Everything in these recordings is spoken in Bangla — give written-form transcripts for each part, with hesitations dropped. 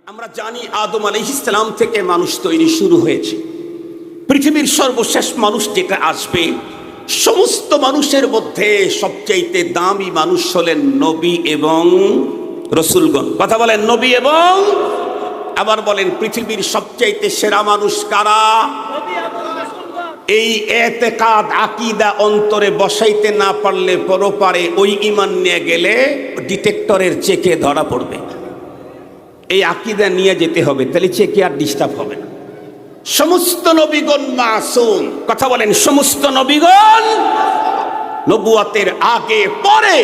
আমরা জানি আদম আলাইহিস সালাম থেকে মানুষ তৈরি শুরু হয়েছে। পৃথিবীর সর্বশেষ মানুষ যেটা আসবে, সমস্ত মানুষের মধ্যে সবচাইতে দামি মানুষ হলেন নবী এবং রসুলগণ। কথা বলেন, নবী এবং আবার বলেন পৃথিবীর সবচাইতে সেরা মানুষ কারা? এই এতেকাদ আকীদা অন্তরে বসাইতে না পারলে পরপারে ওই ঈমান নিয়ে গেলে ডিটেক্টরের চেকে ধরা পড়বে। এই আকীদা নিয়ে যেতে হবে, তাহলে চেকে আর ডিস্টার্ব হবে না। সমস্ত নবীগণ মাসুম। কথা বলেন, সমস্ত নবীগণ নবুয়াতের আগে পরে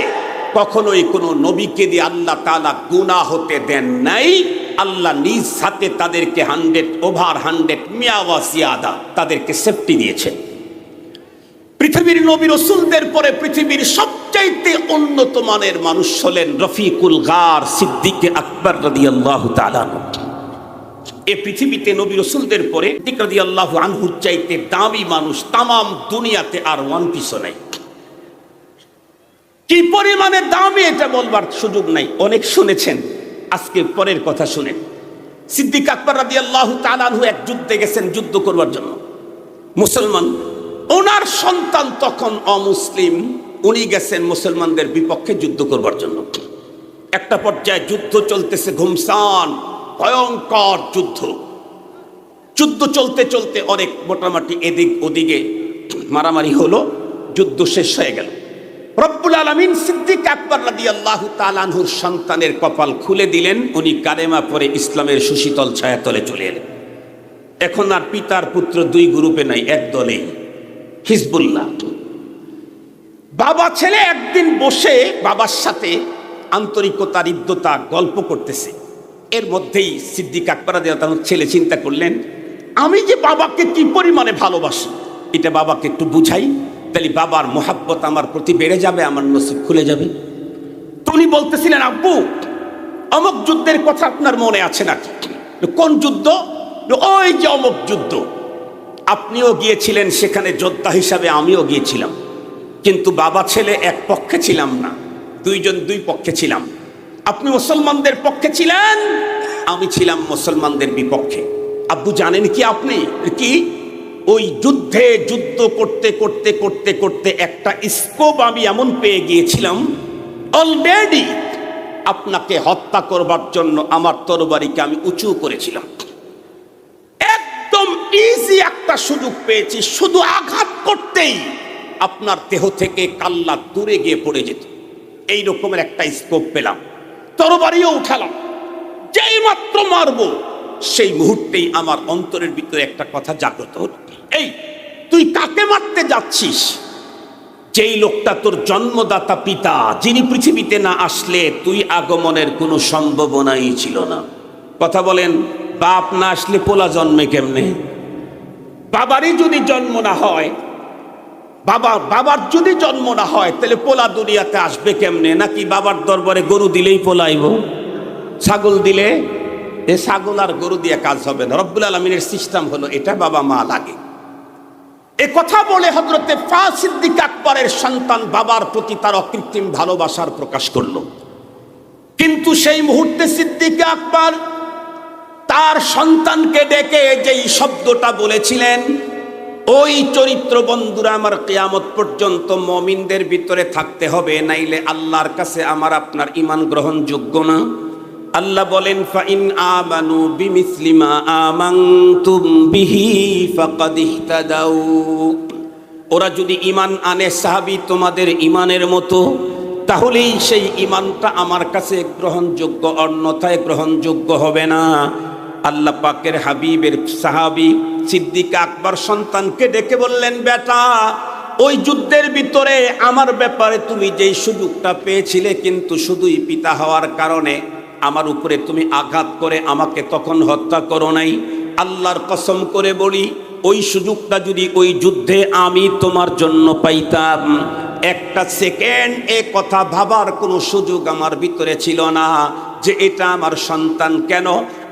কখনোই কোনো নবীকে দিয়ে আল্লাহ তাআলা গুনাহ হতে দেন নাই। আল্লাহ নিজ হাতে তাদেরকে 100 মিয়াওয়া জিয়াদা তাদেরকে সেফটি দিয়েছেন। পৃথিবীর নবী রাসূলদের পরে পৃথিবীর সবচাইতে উন্নত মানের মানুষ হলেন রফিকুল গার সিদ্দিক আকবর রাদিয়াল্লাহু তাআলা। এই পৃথিবীতে নবী রাসূলদের পরে সিদ্দিক রাদিয়াল্লাহু আনহুর চাইতে দামি মানুষ তামাম দুনিয়াতে আর ওয়ান পিসও নাই। কি পরিমাণে দামি এটা বলবার সুযোগ নাই, অনেক শুনেছেন। আজকে পরের কথা শুনেন। সিদ্দিক আকবর রাদিয়াল্লাহু তাআলা আনহু এক যুদ্ধে গেছেন, যুদ্ধ করবার জন্য। মুসলমান, ওনার সন্তান তখন অমুসলিম, উনি গেছেন মুসলমানদের বিপক্ষে যুদ্ধ করবার জন্য। একটা পর্যায়ে যুদ্ধ চলতেছে, ঘুমসান ভয়ঙ্কর যুদ্ধ। যুদ্ধ চলতে চলতে অনেক মোটামুটি এদিক ওদিকে মারামারি হলো, যুদ্ধ শেষ হয়ে গেল। রব্বুল আলামিন সিদ্দিক আকবর রাদিয়াল্লাহু তাআলা আনহুর সন্তানের কপাল খুলে দিলেন, উনি কালেমা পড়ে ইসলামের সুশীতল ছায়াতলে চলে এলেন। এখন আর পিতার পুত্র দুই গ্রুপে নাই, এক দলেই, হিজবুল্লাহ। বাবা ছেলে একদিন বসে বাবার সাথে আন্তরিকতা হৃদ্যতা গল্প করতেছে। এর মধ্যেই সিদ্দিক আকবর রাদিয়াল্লাহু তাআলা ছেলে চিন্তা করলেন, আমি যে বাবাকে কি পরিমাণে ভালোবাসি এটা বাবাকে একটু বুঝাই, তাহলে বাবার মোহাব্বত আমার প্রতি বেড়ে যাবে, আমার নসিব খুলে যাবে। তো উনি বলতেছিলেন, আব্বু অমুক যুদ্ধের কথা আপনার মনে আছে নাকি? কোন যুদ্ধ? ওই যে অমুক যুদ্ধ, আপনিও গিয়েছিলেন সেখানে যোদ্ধা হিসাবে, আমিও গিয়েছিলাম, কিন্তু বাবা ছেলে এক পক্ষে ছিলাম না, দুইজন দুই পক্ষে ছিলাম। আপনি মুসলমানদের পক্ষে ছিলেন, আমি ছিলাম মুসলমানদের বিপক্ষে। আব্বু জানেন কি আপনি কি? ওই যুদ্ধে যুদ্ধ করতে করতে করতে করতে একটা স্কোপ আমি এমন পেয়ে গিয়েছিলাম, অলরেডি আপনাকে হত্যা করবার জন্য আমার তরবারিকে আমি উঁচু করেছিলাম। একদম ইজি একটা সুযোগ পেয়েছি, শুধু আঘাত করতেই আপনার দেহ থেকে কাল্লা দূরে গিয়ে পড়ে যেত। এই রকমের একটা স্কোপ পেলাম, তরবারিও উঠালাম। যেই মাত্র মারবো সেই মুহূর্তেই আমার অন্তরের ভিতরে একটা কথা জাগ্রত হল, এই তুই কাকে মারতে যাচ্ছিস? যেই লোকটা তোর জন্মদাতা পিতা, যিনি পৃথিবীতে না আসলে তুই আগমনের কোনো সম্ভাবনাই ছিল না। কথা বলেন, বাপ না আসলে পোলা জন্মে কেমনে? বাবারই যদি জন্ম না হয়, বাবার যদি জন্ম না হয়, তাহলে পোলা দুনিয়াতে আসবে কেমনে? নাকি বাবার দরবারে গরু দিলেই পোলাইব, ছাগল দিলে? এ ছাগল আর গরু দিয়ে কাজ হবে না। রব্বুল আলামিনের সিস্টেম হলো এটা, বাবা মা লাগে। এ কথা বলে হযরতে সিদ্দিক আকবরের সন্তান বাবার প্রতি তার অকৃত্রিম ভালোবাসার প্রকাশ করল। কিন্তু সেই মুহূর্তে সিদ্দিক আকবর তার সন্তানকে ডেকে যেই শব্দটা বলেছিলেন, ওই চরিত্র বন্ধুরা আমার কিয়ামত পর্যন্ত মুমিনদের ভিতরে থাকতে হবে, নাইলে আল্লাহর কাছে আমার আপনার ঈমান গ্রহণযোগ্য না। আল্লাহ বলেন, ফাইন আমানু বিমিসলি মা আমানতুম বিহি ফাকাদ ইহতাদাউ। ওরা যদি ঈমান আনে সাহাবী তোমাদের ঈমানের মতো, তাহলেই সেই ঈমানটা আমার কাছে গ্রহণযোগ্য, অন্যথায় গ্রহণযোগ্য হবে না। আল্লাহ পাকের হাবিবের সাহাবী সিদ্দিক আকবর সন্তানকে ডেকে বললেন, বেটা ওই যুদ্ধের ভিতরে আমার ব্যাপারে তুমি যেই সুযোগটা পেয়েছিলে, কিন্তু শুধুই পিতা হওয়ার কারণে আমার উপরে তুমি আঘাত করে আমাকে তখন হত্যা করো নাই। আল্লাহর কসম করে বলি, ওই সুযোগটা যদি ওই যুদ্ধে আমি তোমার জন্য পাইতাম, একটা সেকেন্ড এ কথা ভাবার কোনো সুযোগ আমার ভিতরে ছিল না যে এটা আমার সন্তান। কেন?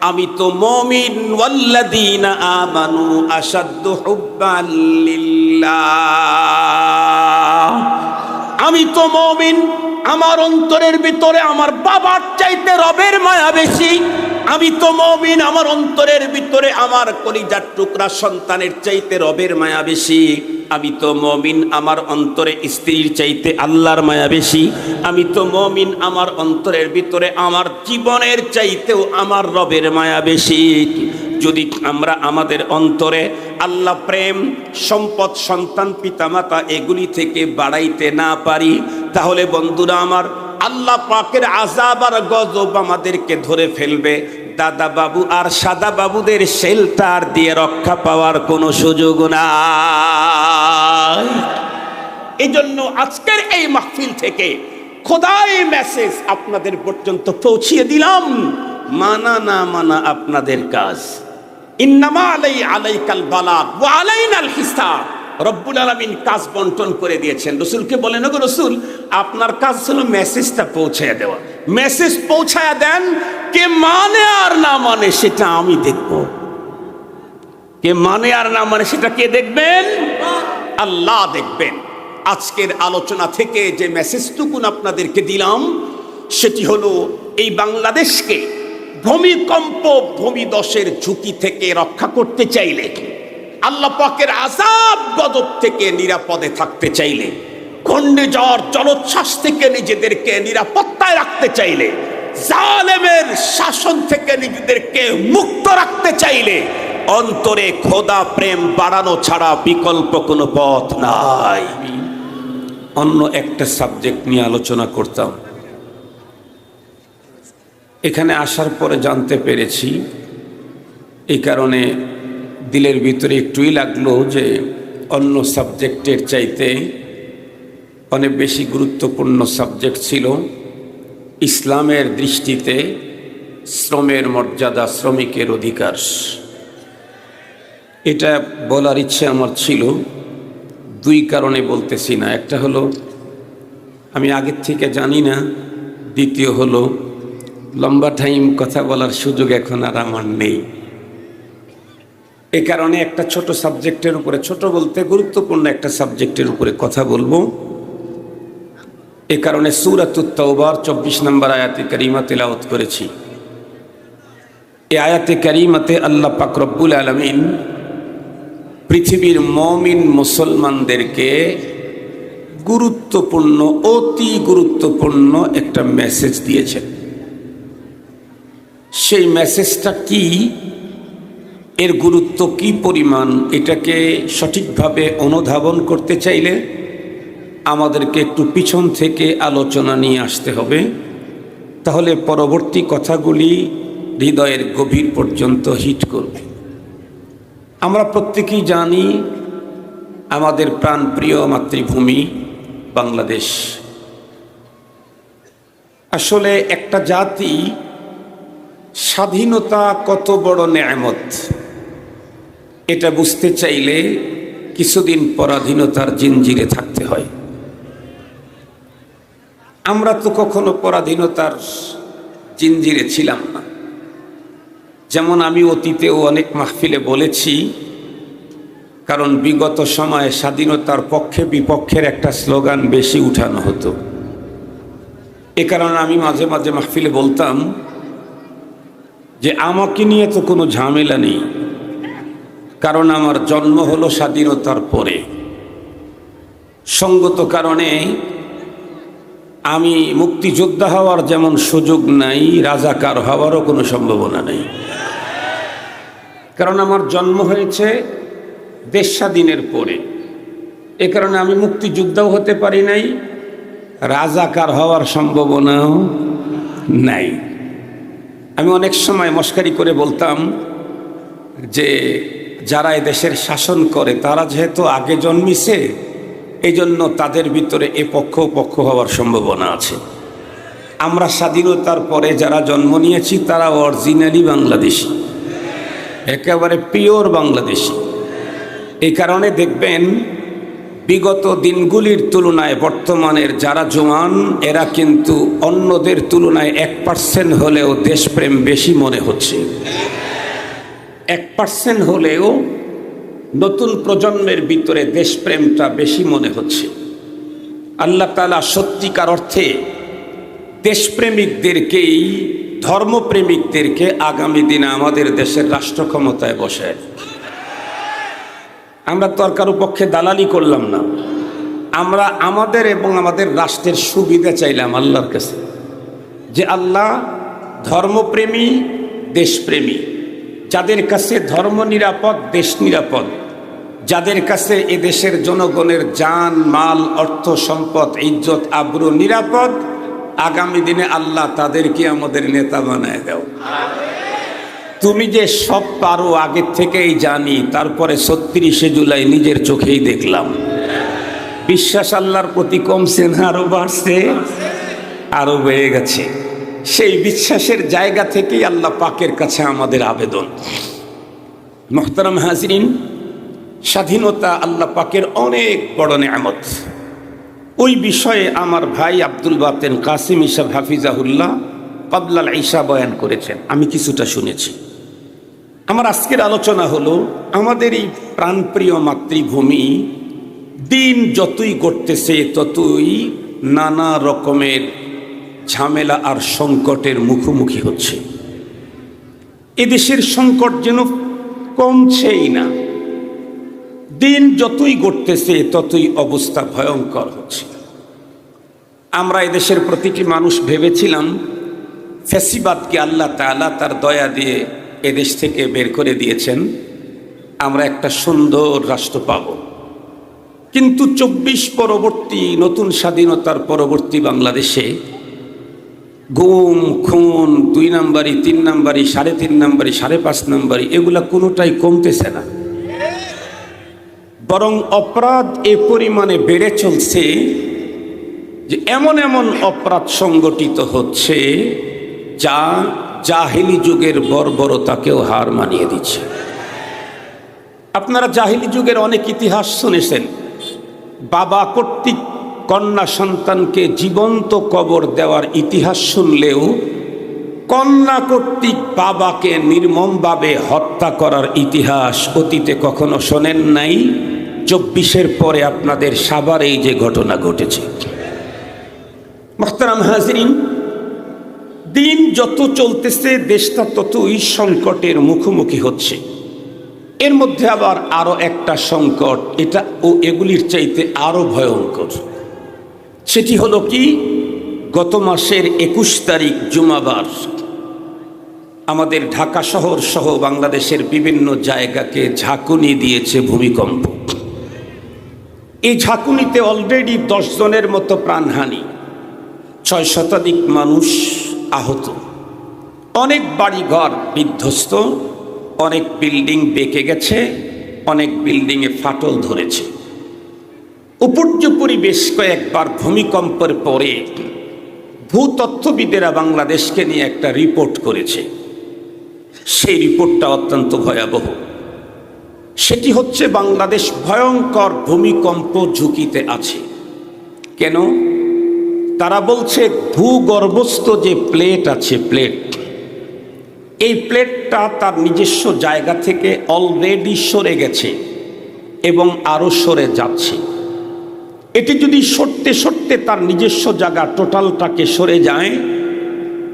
আমি তো মুমিন, ওয়াল্লাযীনা আমানু আশাদ্দু হুব্বান লিল্লাহ। আমি তো মুমিন, আমার অন্তরের ভিতরে আমার বাবার চাইতে রবের মায়া বেশি, আমি তো মুমিন, আমার অন্তরের ভিতরে আমার কলিজার টুকরা সন্তানের চাইতে রবের মায়া বেশি। আমি তো মুমিন, আমার অন্তরে স্ত্রীর চাইতে আল্লাহর মায়া বেশি। আমি তো মুমিন, আমার অন্তরের ভিতরে আমার জীবনের চাইতেও আমার রবের মায়া বেশি। যদি আমরা আমাদের অন্তরে আল্লাহ প্রেম, সম্পদ, সন্তান, পিতামাতা এগুলি থেকে বাড়াইতে না পারি, তাহলে বন্ধুরা আমার, আল্লাহ পাকের আযাব আর গজব আমাদেরকে ধরে ফেলবে। দাদা বাবু আর সাদা বাবুদের শেল্টার দিয়ে রক্ষা পাওয়ার কোনো সুযোগ নাই। এই জন্য আজকের এই মাহফিল থেকে খোদাই মেসেজ আপনাদের পর্যন্ত পৌঁছিয়ে দিলাম। মানা না মানা আপনাদের কাজ। ইন্নামা আলাইকাল বালাগ ওয়া আলাইনাল হিসাব। রব্বুল আলামিন কাজ বন্টন করে দিয়েছেন। রসুলকে বলেন, ওগো রসুল, আপনার কাজ হলো মেসেজটা পৌঁছায় দেওয়া। মেসেজ পৌঁছায় দেন, কে মানে আর না মানে সেটা আমি দেখব। কে মানে আর না মানে সেটা কে দেখবেন? আল্লাহ দেখবেন। আজকের আলোচনা থেকে যে মেসেজটুকুন আপনাদেরকে দিলাম সেটি হলো, এই বাংলাদেশকে ভূমিকম্প, ভূমিধসের ঝুঁকি থেকে রক্ষা করতে চাইলে, আল্লাহ পাকের আযাব গজব থেকে নিরাপদে থাকতে চাইলে, ঘূর্ণিঝড় জলোচ্ছ্বাস থেকে নিজেদেরকে নিরাপত্তায় রাখতে চাইলে, জালেমের শাসন থেকে নিজেদেরকে মুক্ত রাখতে চাইলে, অন্তরে খোদা প্রেম বাড়ানো ছাড়া বিকল্প কোনো পথ নাই। অন্য একটা সাবজেক্ট নিয়ে আলোচনা করতাম। এখানে আসার পরে জানতে পেরেছি, এই কারণে দিলের ভিতরে একটুই লাগলো যে অন্য সাবজেক্টের চাইতে অনেক বেশি গুরুত্বপূর্ণ সাবজেক্ট ছিল ইসলামের দৃষ্টিতে শ্রমের মর্যাদা, শ্রমিকের অধিকার। এটা বলার ইচ্ছে আমার ছিল, দুই কারণে বলতেছি না। একটা হলো আমি আগের থেকে জানি না, দ্বিতীয় হলো লম্বা টাইম কথা বলার সুযোগ এখন আর আমার নেই। এই কারণে একটা ছোট সাবজেক্টের উপরে, ছোট বলতে গুরুত্বপূর্ণ একটা সাবজেক্টের উপরে কথা বলবো। এই কারণে সূরাতুত তাওবার 24 নম্বর আয়াতে কারিমা তেলাওয়াত করেছি। এই আয়াতে কারিমাতে আল্লাহ পাক রব্বুল আলামিন পৃথিবীর মুমিন মুসলমানদেরকে গুরুত্বপূর্ণ, অতি গুরুত্বপূর্ণ একটা মেসেজ দিয়েছেন। সেই মেসেজটা কি, এর গুরুত্ব কি পরিমাণ, এটাকে সঠিকভাবে অনুধাবন করতে চাইলে আমাদেরকে একটু পিছন থেকে আলোচনা নিয়ে আসতে হবে। তাহলে পরবর্তী কথাগুলি হৃদয়ের গভীর পর্যন্ত হিট করবে। আমরা প্রত্যেকেই জানি আমাদের প্রাণপ্রিয় মাতৃভূমি বাংলাদেশ। আসলে একটা জাতি স্বাধীনতা কত বড় নেয়ামত, এটা বুঝতে চাইলে কিছুদিন পরাধীনতার জিঞ্জিরে থাকতে হয়। আমরা তো কখনো পরাধীনতার জিঞ্জিরে ছিলাম না। যেমন আমি অতীতেও অনেক মাহফিলে বলেছি, কারণ বিগত সময়ে স্বাধীনতার পক্ষে বিপক্ষের একটা স্লোগান বেশি উঠানো হতো। এ কারণে আমি মাঝে মাঝে মাহফিলে বলতাম যে আমাকে নিয়ে তো কোনো ঝামেলা নেই, কারণ আমার জন্ম হলো স্বাধীনতার পরে। সঙ্গত কারণে আমি মুক্তিযোদ্ধা হওয়ার যেমন সুযোগ নাই, রাজাকার হওয়ারও কোনো সম্ভাবনা নেই। কারণ আমার জন্ম হয়েছে দেশ স্বাধীনের পরে। এ কারণে আমি মুক্তিযোদ্ধাও হতে পারি নাই, রাজাকার হওয়ার সম্ভাবনাও নাই। আমি অনেক সময় মস্কারি করে বলতাম যে যারা এই দেশের শাসন করে তারা যেহেতু আগে জন্মিছে, এই জন্য তাদের ভিতরে এ পক্ষ পক্ষ হওয়ার সম্ভাবনা আছে। আমরা স্বাধীনতার পরে যারা জন্ম নিয়েছি তারা অরিজিনালি বাংলাদেশি, একেবারে পিওর বাংলাদেশি। এই কারণে দেখবেন বিগত দিনগুলির তুলনায় বর্তমানের যারা জওয়ান, এরা কিন্তু অন্যদের তুলনায় 1% হলেও দেশপ্রেম বেশি মনে হচ্ছে। 1% হলেও নতুন প্রজন্মের ভিতরে দেশপ্রেমটা বেশি মনে হচ্ছে। আল্লাহ তাআলা সত্যিকার অর্থে দেশপ্রেমিকদেরকেই ধর্মপ্রেমিকদেরকে আগামী দিনে আমাদের দেশের রাষ্ট্র ক্ষমতায় বসায়। আমরা তো আর কারো পক্ষে দালালি করলাম না, আমরা আমাদের এবং আমাদের রাষ্ট্রের সুবিধা চাইলাম আল্লাহর কাছে, যে আল্লাহ ধর্মপ্রেমী, দেশপ্রেমী, যাদের কাছে ধর্ম নিরাপদ, দেশ নিরাপদ, যাদের কাছে এদেশের জনগণের জান মাল অর্থ সম্পদ ইজ্জত আবরু নিরাপদ, আগামী দিনে আল্লাহ তাদেরকে আমাদের নেতা বানায় দাও। তুমি যে সব পারো আগের থেকেই জানি, তারপরে ৩৬শে জুলাই নিজের চোখেই দেখলাম। বিশ্বাস আল্লাহর প্রতি কমছে না আরো বাড়ছে? আরো বেড়ে গেছে। সেই বিশ্বাসের জায়গা থেকেই আল্লাহ পাকের কাছে আমাদের আবেদন। মুহতারাম হাজরিন, স্বাধীনতা আল্লাহ পাকের অনেক বড় নেয়ামত। ওই বিষয়ে আমার ভাই আব্দুল বাতেন কাসিম ইসাব হাফিজাহুল্লাহ ক্বাবলাল ইশা বয়ান করেছেন, আমি কিছুটা শুনেছি। আমার আজকের আলোচনা হলো, আমাদের এই প্রাণপ্রিয় মাতৃভূমি দিন যতই গড়তেছে ততই নানা রকমের ঝামেলা আর সংকটের মুখোমুখি হচ্ছে। এদেশের সংকট যেন কমছেই না, দিন যতই গড়তেছে ততই অবস্থা ভয়ঙ্কর হচ্ছে। আমরা এদেশের প্রতিটি মানুষ ভেবেছিলাম ফ্যাসিবাদকে আল্লাহ তাআলা তার দয়া দিয়ে এদেশ থেকে বের করে দিয়েছেন, আমরা একটা সুন্দর রাষ্ট্র পাব। কিন্তু ২৪ পরবর্তী নতুন স্বাধীনতার পরবর্তী বাংলাদেশে গুম খুন, ২ নাম্বারি ৩ নাম্বারি ৩.৫ নাম্বারি ৫.৫ নাম্বারি এগুলা কোনোটাই কমতেছে না, বরং অপরাধ এ পরিমাণে বেড়ে চলছে যে এমন এমন অপরাধ সংগঠিত হচ্ছে যা জাহিলি যুগের বর্বরতাকেও হার মানিয়ে দিচ্ছে। আপনারা জাহিলি যুগের অনেক ইতিহাস শুনেছেন। বাবা কর্তৃক কন্যা সন্তানকে জীবন্ত কবর দেওয়ার ইতিহাস শুনলেও কন্যা কর্তৃক বাবাকে নির্মমভাবে হত্যা করার ইতিহাস অতীতে কখনো শোনেন নাই। ২৪-এর পরে আপনাদের সাভারে এই যে ঘটনা ঘটেছে। মুহতারাম হাজরিন, দিন যত চলতেছে দেশটা ততই সংকটের মুখোমুখি হচ্ছে। এর মধ্যে আবার আরো একটা সংকট, এটা ও এগুলির চাইতে আরো ভয়ঙ্কর। সেটি হলো কি, গত মাসের ২১ তারিখ জুমাবার আমাদের ঢাকা শহর সহ বাংলাদেশের বিভিন্ন জায়গাকে ঝাঁকুনি দিয়েছে ভূমিকম্প। এই ঝাঁকুনিতে অলরেডি ১০ জনের মতো প্রাণহানি, ৬ শতাধিক মানুষ আহত, অনেক বাড়িঘর বিধ্বস্ত, অনেক বিল্ডিং বেঁকে গেছে, অনেক বিল্ডিংয়ে ফাটল ধরেছে। উপর্যুপরি বেশ কয়েকবার ভূমিকম্পের পরে ভূতত্ত্ববিদেরা বাংলাদেশকে নিয়ে একটা রিপোর্ট করেছে। সেই রিপোর্টটা অত্যন্ত ভয়াবহ। সেটি হচ্ছে বাংলাদেশ ভয়ঙ্কর ভূমিকম্প ঝুঁকিতে আছে। কেন? তারা বলছে ভূগর্ভস্থ যে প্লেট আছে, এই প্লেটটা তার নিজস্ব জায়গা থেকে অলরেডি সরে গেছে এবং আরও সরে যাচ্ছে। এটি যদি সরতে সরতে তার নিজস্ব জায়গা টোটালটাকে সরে যায়,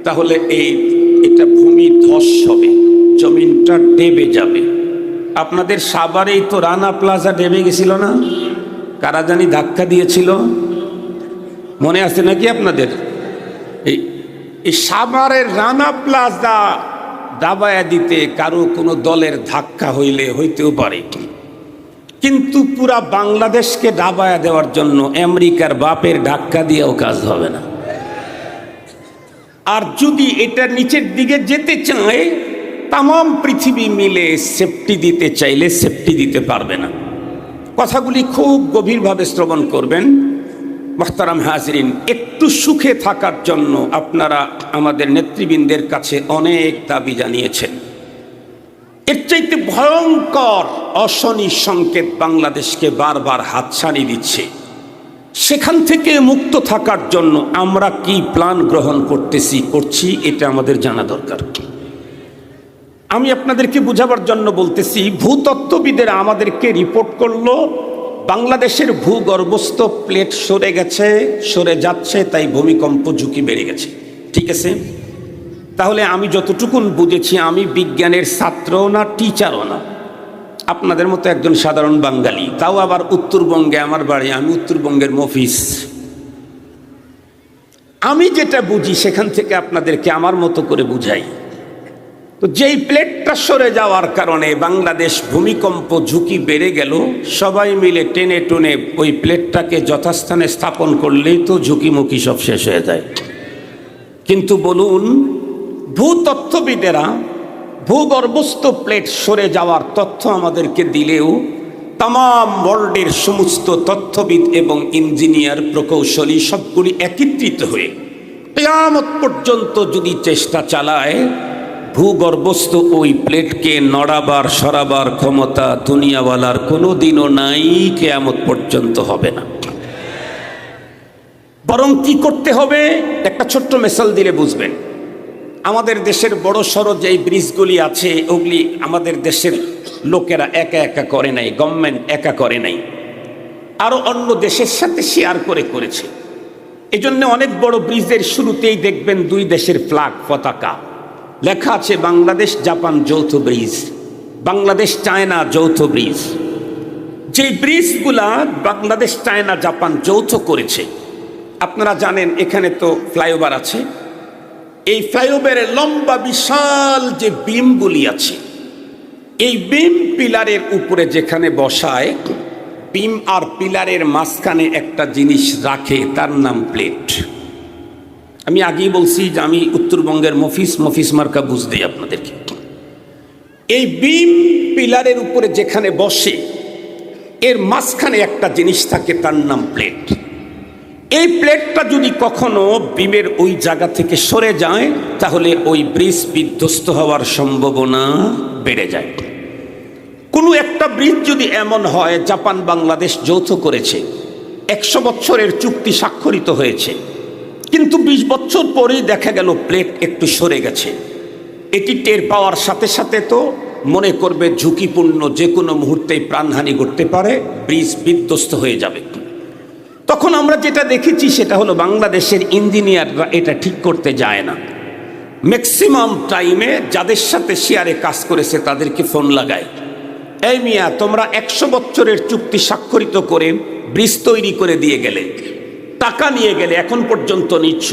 তাহলে এটা ভূমি ধস হবে, জমিনটা ডেবে যাবে। আপনাদের সাভারেই তো রানা প্লাজা ডেবে গেছিল না? কারা জানি ধাক্কা দিয়েছিল, মনে আছে নাকি আপনাদের? এই সাভারের রানা প্লাজা দাবায়া দিতে কারো কোনো দলের ধাক্কা হইতেও পারে, কিন্তু পুরা বাংলাদেশকে দাবায়া দেওয়ার জন্য আমেরিকার বাপের ধাক্কা দিয়েও কাজ হবে না। আর যদি এটা নিচের দিকে যেতে চায়, তাম পৃথিবী মিলে সেফটি দিতে চাইলে সেফটি দিতে পারবে না। কথাগুলি খুব গভীরভাবে শ্রবণ করবেন। মুহতারাম হাজরিন, একটু সুখে থাকার জন্য আপনারা আমাদের নেতৃবৃন্দের কাছে অনেক দাবি জানিয়েছেন। এর চাইতে ভয়ঙ্কর অশনি সংকেত বাংলাদেশকে বারবার হাতছানি দিচ্ছে। সেখান থেকে মুক্ত থাকার জন্য আমরা কি প্ল্যান গ্রহণ করছি এটা আমাদের জানা দরকার। আমি আপনাদেরকে বোঝাবার জন্য বলতেছি, ভূতত্ত্ববিদেরা আমাদেরকে রিপোর্ট করলো বাংলাদেশের ভূগর্ভস্থ প্লেট সরে যাচ্ছে, তাই ভূমিকম্প ঝুঁকি বেড়ে গেছে। ঠিক আছে, তাহলে আমি যতটুকুন বুঝেছি, আমি বিজ্ঞানের ছাত্রও না, টিচারও না, আপনাদের মতো একজন সাধারণ বাঙালি, তাও আবার উত্তরবঙ্গে আমার বাড়ি, আমি উত্তরবঙ্গের মফিজ। আমি যেটা বুঝি সেখান থেকে আপনাদেরকে আমার মতো করে বুঝাই। তো যেই প্লেটটা সরে যাওয়ার কারণে বাংলাদেশ ভূমিকম্প ঝুঁকি বেড়ে গেল, সবাই মিলে টেনে টুনে ওই প্লেটটাকে যথাস্থানে স্থাপন করলেই তো ঝুঁকিমুখি সব শেষ হয়ে যায়। কিন্তু বলুন, ভূতত্ত্ববিদেরা ভূগর্ভস্থ প্লেট সরে যাওয়ার তথ্য আমাদেরকে দিলেও তাম ওয়ার্ল্ডের সমস্ত তথ্যবিদ এবং ইঞ্জিনিয়ার, প্রকৌশলী সবগুলি একত্রিত হয়ে কিয়ামত পর্যন্ত যদি চেষ্টা চালায়, ভূগর্ভস্থ ওই প্লেটকে নড়াবার সরাবার ক্ষমতা দুনিয়াওয়ালার কোনো দিনও নাই, কিয়ামত পর্যন্ত হবে না। বরং কি করতে হবে, একটা ছোট্ট মেসাল দিলে বুঝবেন। আমাদের দেশের বড় সড়ো যেই ব্রিজগুলি আছে, ওগুলি আমাদের দেশের লোকেরা একা একা করে নাই, গভর্নমেন্ট একা করে নাই, আরও অন্য দেশের সাথে শেয়ার করে করেছে। এজন্য অনেক বড় ব্রিজের শুরুতেই দেখবেন দুই দেশের ফ্ল্যাগ, পতাকা লেখা আছে, বাংলাদেশ জাপান যৌথ ব্রিজ, বাংলাদেশ চায়না যৌথ ব্রিজ। যেই ব্রিজগুলা বাংলাদেশ চায়না জাপান যৌথ করেছে, আপনারা জানেন এখানে তো ফ্লাইওভার আছে, এই ফ্লাইওভারের লম্বা বিশাল যে বিমগুলি আছে, এই বিম পিলারের উপরে যেখানে বসায়, বিম আর পিলারের মাঝখানে একটা জিনিস রাখে, তার নাম প্লেট। আমি আগেই বলছি যে আমি উত্তরবঙ্গের মফিস মার্কা বুঝ দিই আপনাদেরকে। এই বিম পিলারের উপরে যেখানে বসে, এর মাঝখানে একটা জিনিস থাকে, তার নাম প্লেট। এই প্লেটটা যদি কখনো বিমের ওই জায়গা থেকে সরে যায়, তাহলে ওই ব্রিজ বিধ্বস্ত হওয়ার সম্ভাবনা বেড়ে যায়। কোনো একটা ব্রিজ যদি এমন হয়, জাপান বাংলাদেশ যৌথ করেছে, 100 বছরের চুক্তি স্বাক্ষরিত হয়েছে, কিন্তু 20 বছর পরেই দেখা গেল প্লেট একটু সরে গেছে, এটি টের পাওয়ার সাথে সাথে তো মনে করবে ঝুঁকিপূর্ণ, যে কোনো মুহূর্তেই প্রাণহানি ঘটতে পারে, ব্রিজ বিধ্বস্ত হয়ে যাবে। তখন আমরা যেটা দেখেছি সেটা হলো, বাংলাদেশের ইঞ্জিনিয়াররা এটা ঠিক করতে যায় না, ম্যাক্সিমাম টাইমে যাদের সাথে শেয়ারে কাজ করেছে তাদেরকে ফোন লাগায়, এই মিয়া তোমরা 100 বছরের চুক্তি স্বাক্ষরিত করে ব্রিজ তৈরি করে দিয়ে গেলে, টাকা নিয়ে গেলে, এখন পর্যন্ত নিচ্ছ,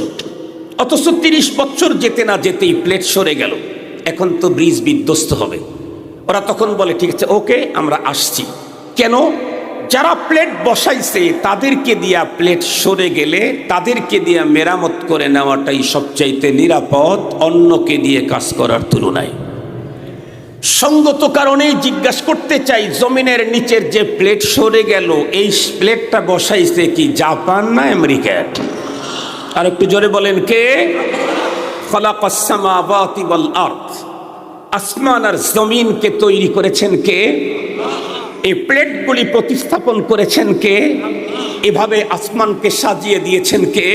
অথচ 30 বছর যেতে না যেতেই প্লেট সরে গেল, এখন তো ব্রিজ বিধ্বস্ত হবে। ওরা তখন বলে ঠিক আছে, ওকে আমরা আসছি। কেন? যারা প্লেট বসাইছে তাদেরকে দিয়া প্লেট সরে গেলে তাদেরকে দিয়া মেরামত করে নেওয়াটাই সবচাইতে নিরাপদ অন্যকে দিয়ে কাজ করার তুলনায়। সঙ্গত কারণেই জিজ্ঞাসা করতে চাই, জমিনের নিচের যে প্লেট সরে গেল, এই প্লেটটা বসাইছে কি জাপান না আমেরিকা? আর একটু জোরে বলেন, কে? খালাকাস সামাওয়াতি ওয়াল আরদ, আসমান আর জমিনকে তৈরি করেছেন কে? এই প্লেটগুলি প্রতিস্থাপন করেছেন কে? এভাবে আসমানকে সাজিয়ে দিয়েছেন কে?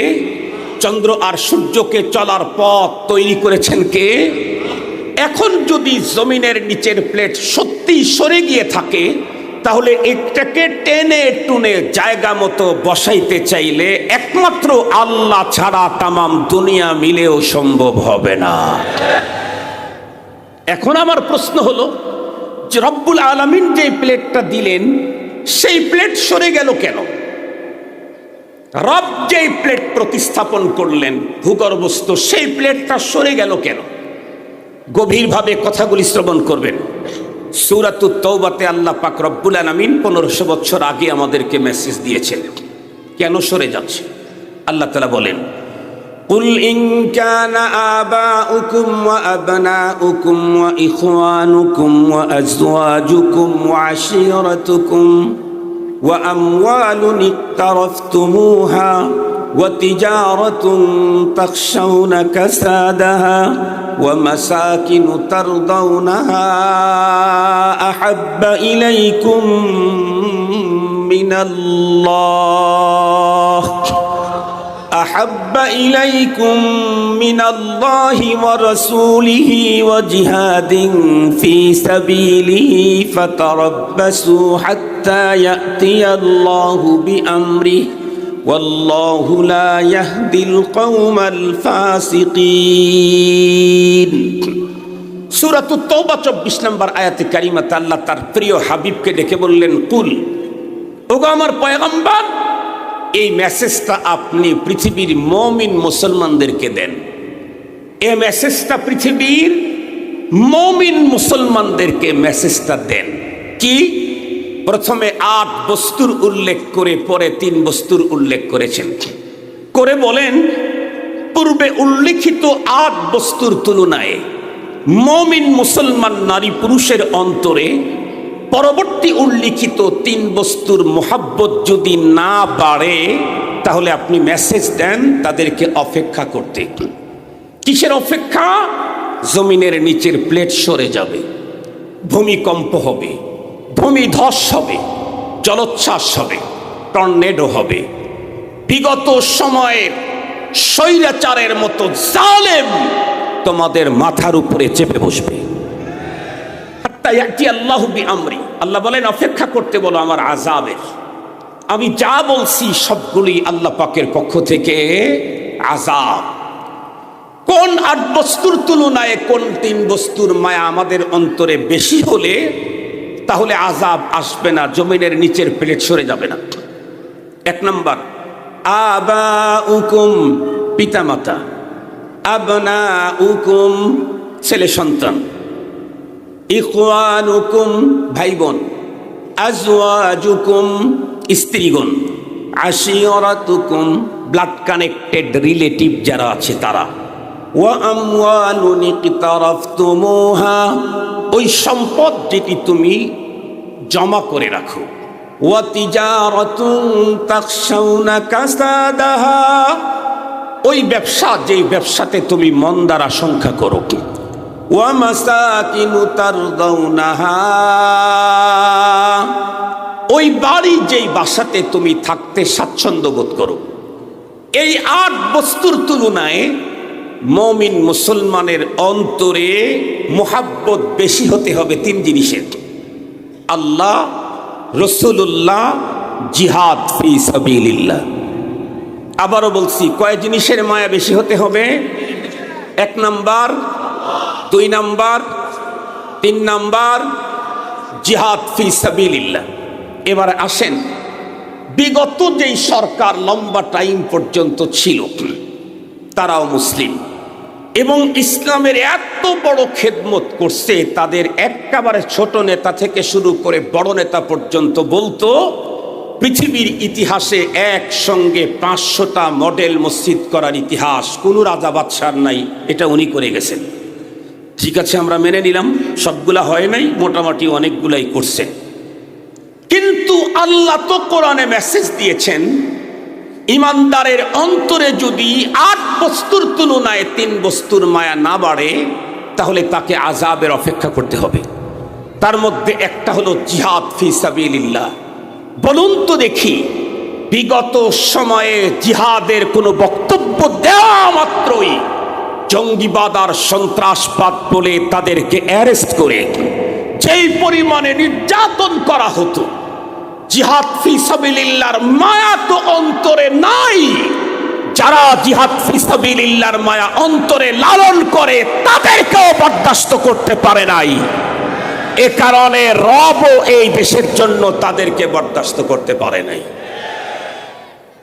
চন্দ্র আর সূর্যকে চলার পথ তৈরি করেছেন কে? এখন যদি জমিনের নিচের প্লেট সত্যি সরে গিয়ে থাকে, তাহলে এটাকে টেনে টুনে জায়গা মতো বসাইতে চাইলে একমাত্র আল্লাহ ছাড়া তামাম দুনিয়া মিলেও সম্ভব হবে না। এখন আমার প্রশ্ন হলো যে রব্বুল আলামিন যে প্লেটটা দিলেন, সেই প্লেট সরে গেল কেন? রব যেই প্লেট প্রতিস্থাপন করলেন ভূগর্ভস্থ, সেই প্লেটটা সরে গেল কেন? গভীরভাবে কথাগুলি শ্রবণ করবেন। সূরাতুত তাওবাতে আল্লাহ পাক রব্বুল আলামিন 1500 বছর আগে আমাদেরকে মেসেজ দিয়েছেন কেন সরে যাচ্ছে। আল্লাহ তাআলা বলেন, কুল ইন কানা আবাউকুম ওয়া আবনাউকুম ওয়া ইখওয়ানুকুম ওয়া আজওয়াজুকুম ওয়া আশীরাতুকুম ওয়া আমওয়ালুন ইক্তারাফতুমুহা ওয়া তিজারাতুন তাখশাউনা কাসাদাহা ওয়া মাসাকিনু তারদাউনাহা আহাব্বা ইলাইকুম মিনাল্লাহ أحب إليكم من الله ورسوله وجهاد في سبيله فتربصوا حتى يأتي الله بأمره ওয়াল্লাহু লা ইয়াহদিল কওমাল ফাসিকিন। সূরাতুত তাওবা 24 নম্বর আয়াতে কারিমাতে আল্লাহ তার প্রিয় হাবিবকে ডেকে বললেন, কুল, ওগো আমার পয়গম্বর, এই মেসেজটা আপনি পৃথিবীর মুমিন মুসলমানদেরকে দেন। এই মেসেজটা পৃথিবীর মুমিন মুসলমানদেরকে মেসেজটা দেন। কি? প্রথমে 8 বস্তুর উল্লেখ করে পরে 3 বস্তুর উল্লেখ করেছেন। করে বলেন, পূর্বে উল্লেখিত 8 বস্তুর তুলনায় মুমিন মুসলমান নারী পুরুষের অন্তরে পরবর্তী উল্লিখিত 3 বস্তুর মোহাব্বত যদি না বাড়ে, তাহলে আপনি মেসেজ দেন তাদেরকে অপেক্ষা করতে। কিসের অপেক্ষা? জমিনের নিচের প্লেট সরে যাবে, ভূমিকম্প হবে, ভূমিধস হবে, জলোচ্ছ্বাস হবে, টর্নেডো হবে, বিগত সময়ের স্বৈরাচারের মতো জালেম তোমাদের মাথার উপরে চেপে বসবে। আল্লাহ বলেন, অপেক্ষা করতে বলো আমার আযাবের। আমি যা বলছি সবগুলি আল্লাহ পাকের পক্ষ থেকে আযাব। কোন 8 বস্তুর তুলনায় কোন 3 বস্তুর মায়া আমাদের অন্তরে বেশি হলে তাহলে আযাব আসবে না, জমিনের নিচের প্লেট সরে যাবে না। 1 নাম্বার, আবাউকুম, পিতামাতা, আবনাউকুম, ছেলে সন্তান, ইখওয়ানুকুম, ভাই বোন, আজওয়াজুকুম, স্ত্রীগণ, আশিরাতুকুম, ব্লাড কানেক্টেড রিলেটিভ যারা আছে তারা, ওয়া আমওয়ালুন ইকতারাফতুমুহা, ওই সম্পদ যেটি তুমি জমা করে রাখো, ওয়া তিজারাতুন তাখশাউনা কাসাদাহা, ওই ব্যবসা যেই ব্যবসাতে তুমি মন্দার আশঙ্কা করো, ওয়া মাসাকিনু তারদাউনাহা, ওই বাড়ি যেই বাসাতে তুমি থাকতে স্বাচ্ছন্দ্য বোধ করো। এই 8 বস্তুর তুলনায় মুমিন মুসলমানের অন্তরে মুহাব্বত বেশি হতে হবে 3 জিনিসের: আল্লাহ, রাসূলুল্লাহ, জিহাদ ফি সাবিলিল্লাহ। আবারও বলছি, কয় জিনিসের মায়া বেশি হতে হবে? 1 নাম্বার, 2 নাম্বার, 3 নাম্বার, জিহাদ ফি সাবিলিল্লাহ। এবারে আসেন, বিগত যেই সরকার লম্বা টাইম পর্যন্ত ছিল তারাও মুসলিম এবং ইসলামের এত বড় খেদমত করছে, তাদের একেবারে ছোট নেতা থেকে শুরু করে বড় নেতা পর্যন্ত বলতো পৃথিবীর ইতিহাসে একসঙ্গে 500টা মডেল মসজিদ করার ইতিহাস কোনো রাজা বাদশার নাই, এটা উনি করে গেছেন। ঠিক আছে, আমরা মেনে নিলাম, সবগুলা হয় নাই, মোটামুটি অনেকগুলাই করছে। কিন্তু আল্লাহ তো কোরআনে মেসেজ দিয়েছেন, ইমানদারের অন্তরে যদি 8 বস্তুর তুলনায় 3 বস্তুর মায়া না বাড়ে, তাহলে তাকে আযাবের অপেক্ষা করতে হবে। তার মধ্যে একটা হলো জিহাদ ফি সাবিলিল্লাহ। বলুন তো দেখি, বিগত সময়ে জিহাদের কোনো বক্তব্য দেওয়া মাত্রই জঙ্গিবাদ আর সন্ত্রাসবাদ বলে তাদেরকে অ্যারেস্ট করে যেই পরিমাণে নির্যাতন করা হতো, জিহাদ ফি সাবিলিল্লাহর মায়া তো অন্তরে নাই। যারা জিহাদ ফি সাবিলিল্লাহর মায়া অন্তরে লালন করে তাদেরকেও বরদাস্ত করতে পারে নাই। এ কারণে রবও এই দেশের জন্য তাদেরকে বরদাস্ত করতে পারে নাই।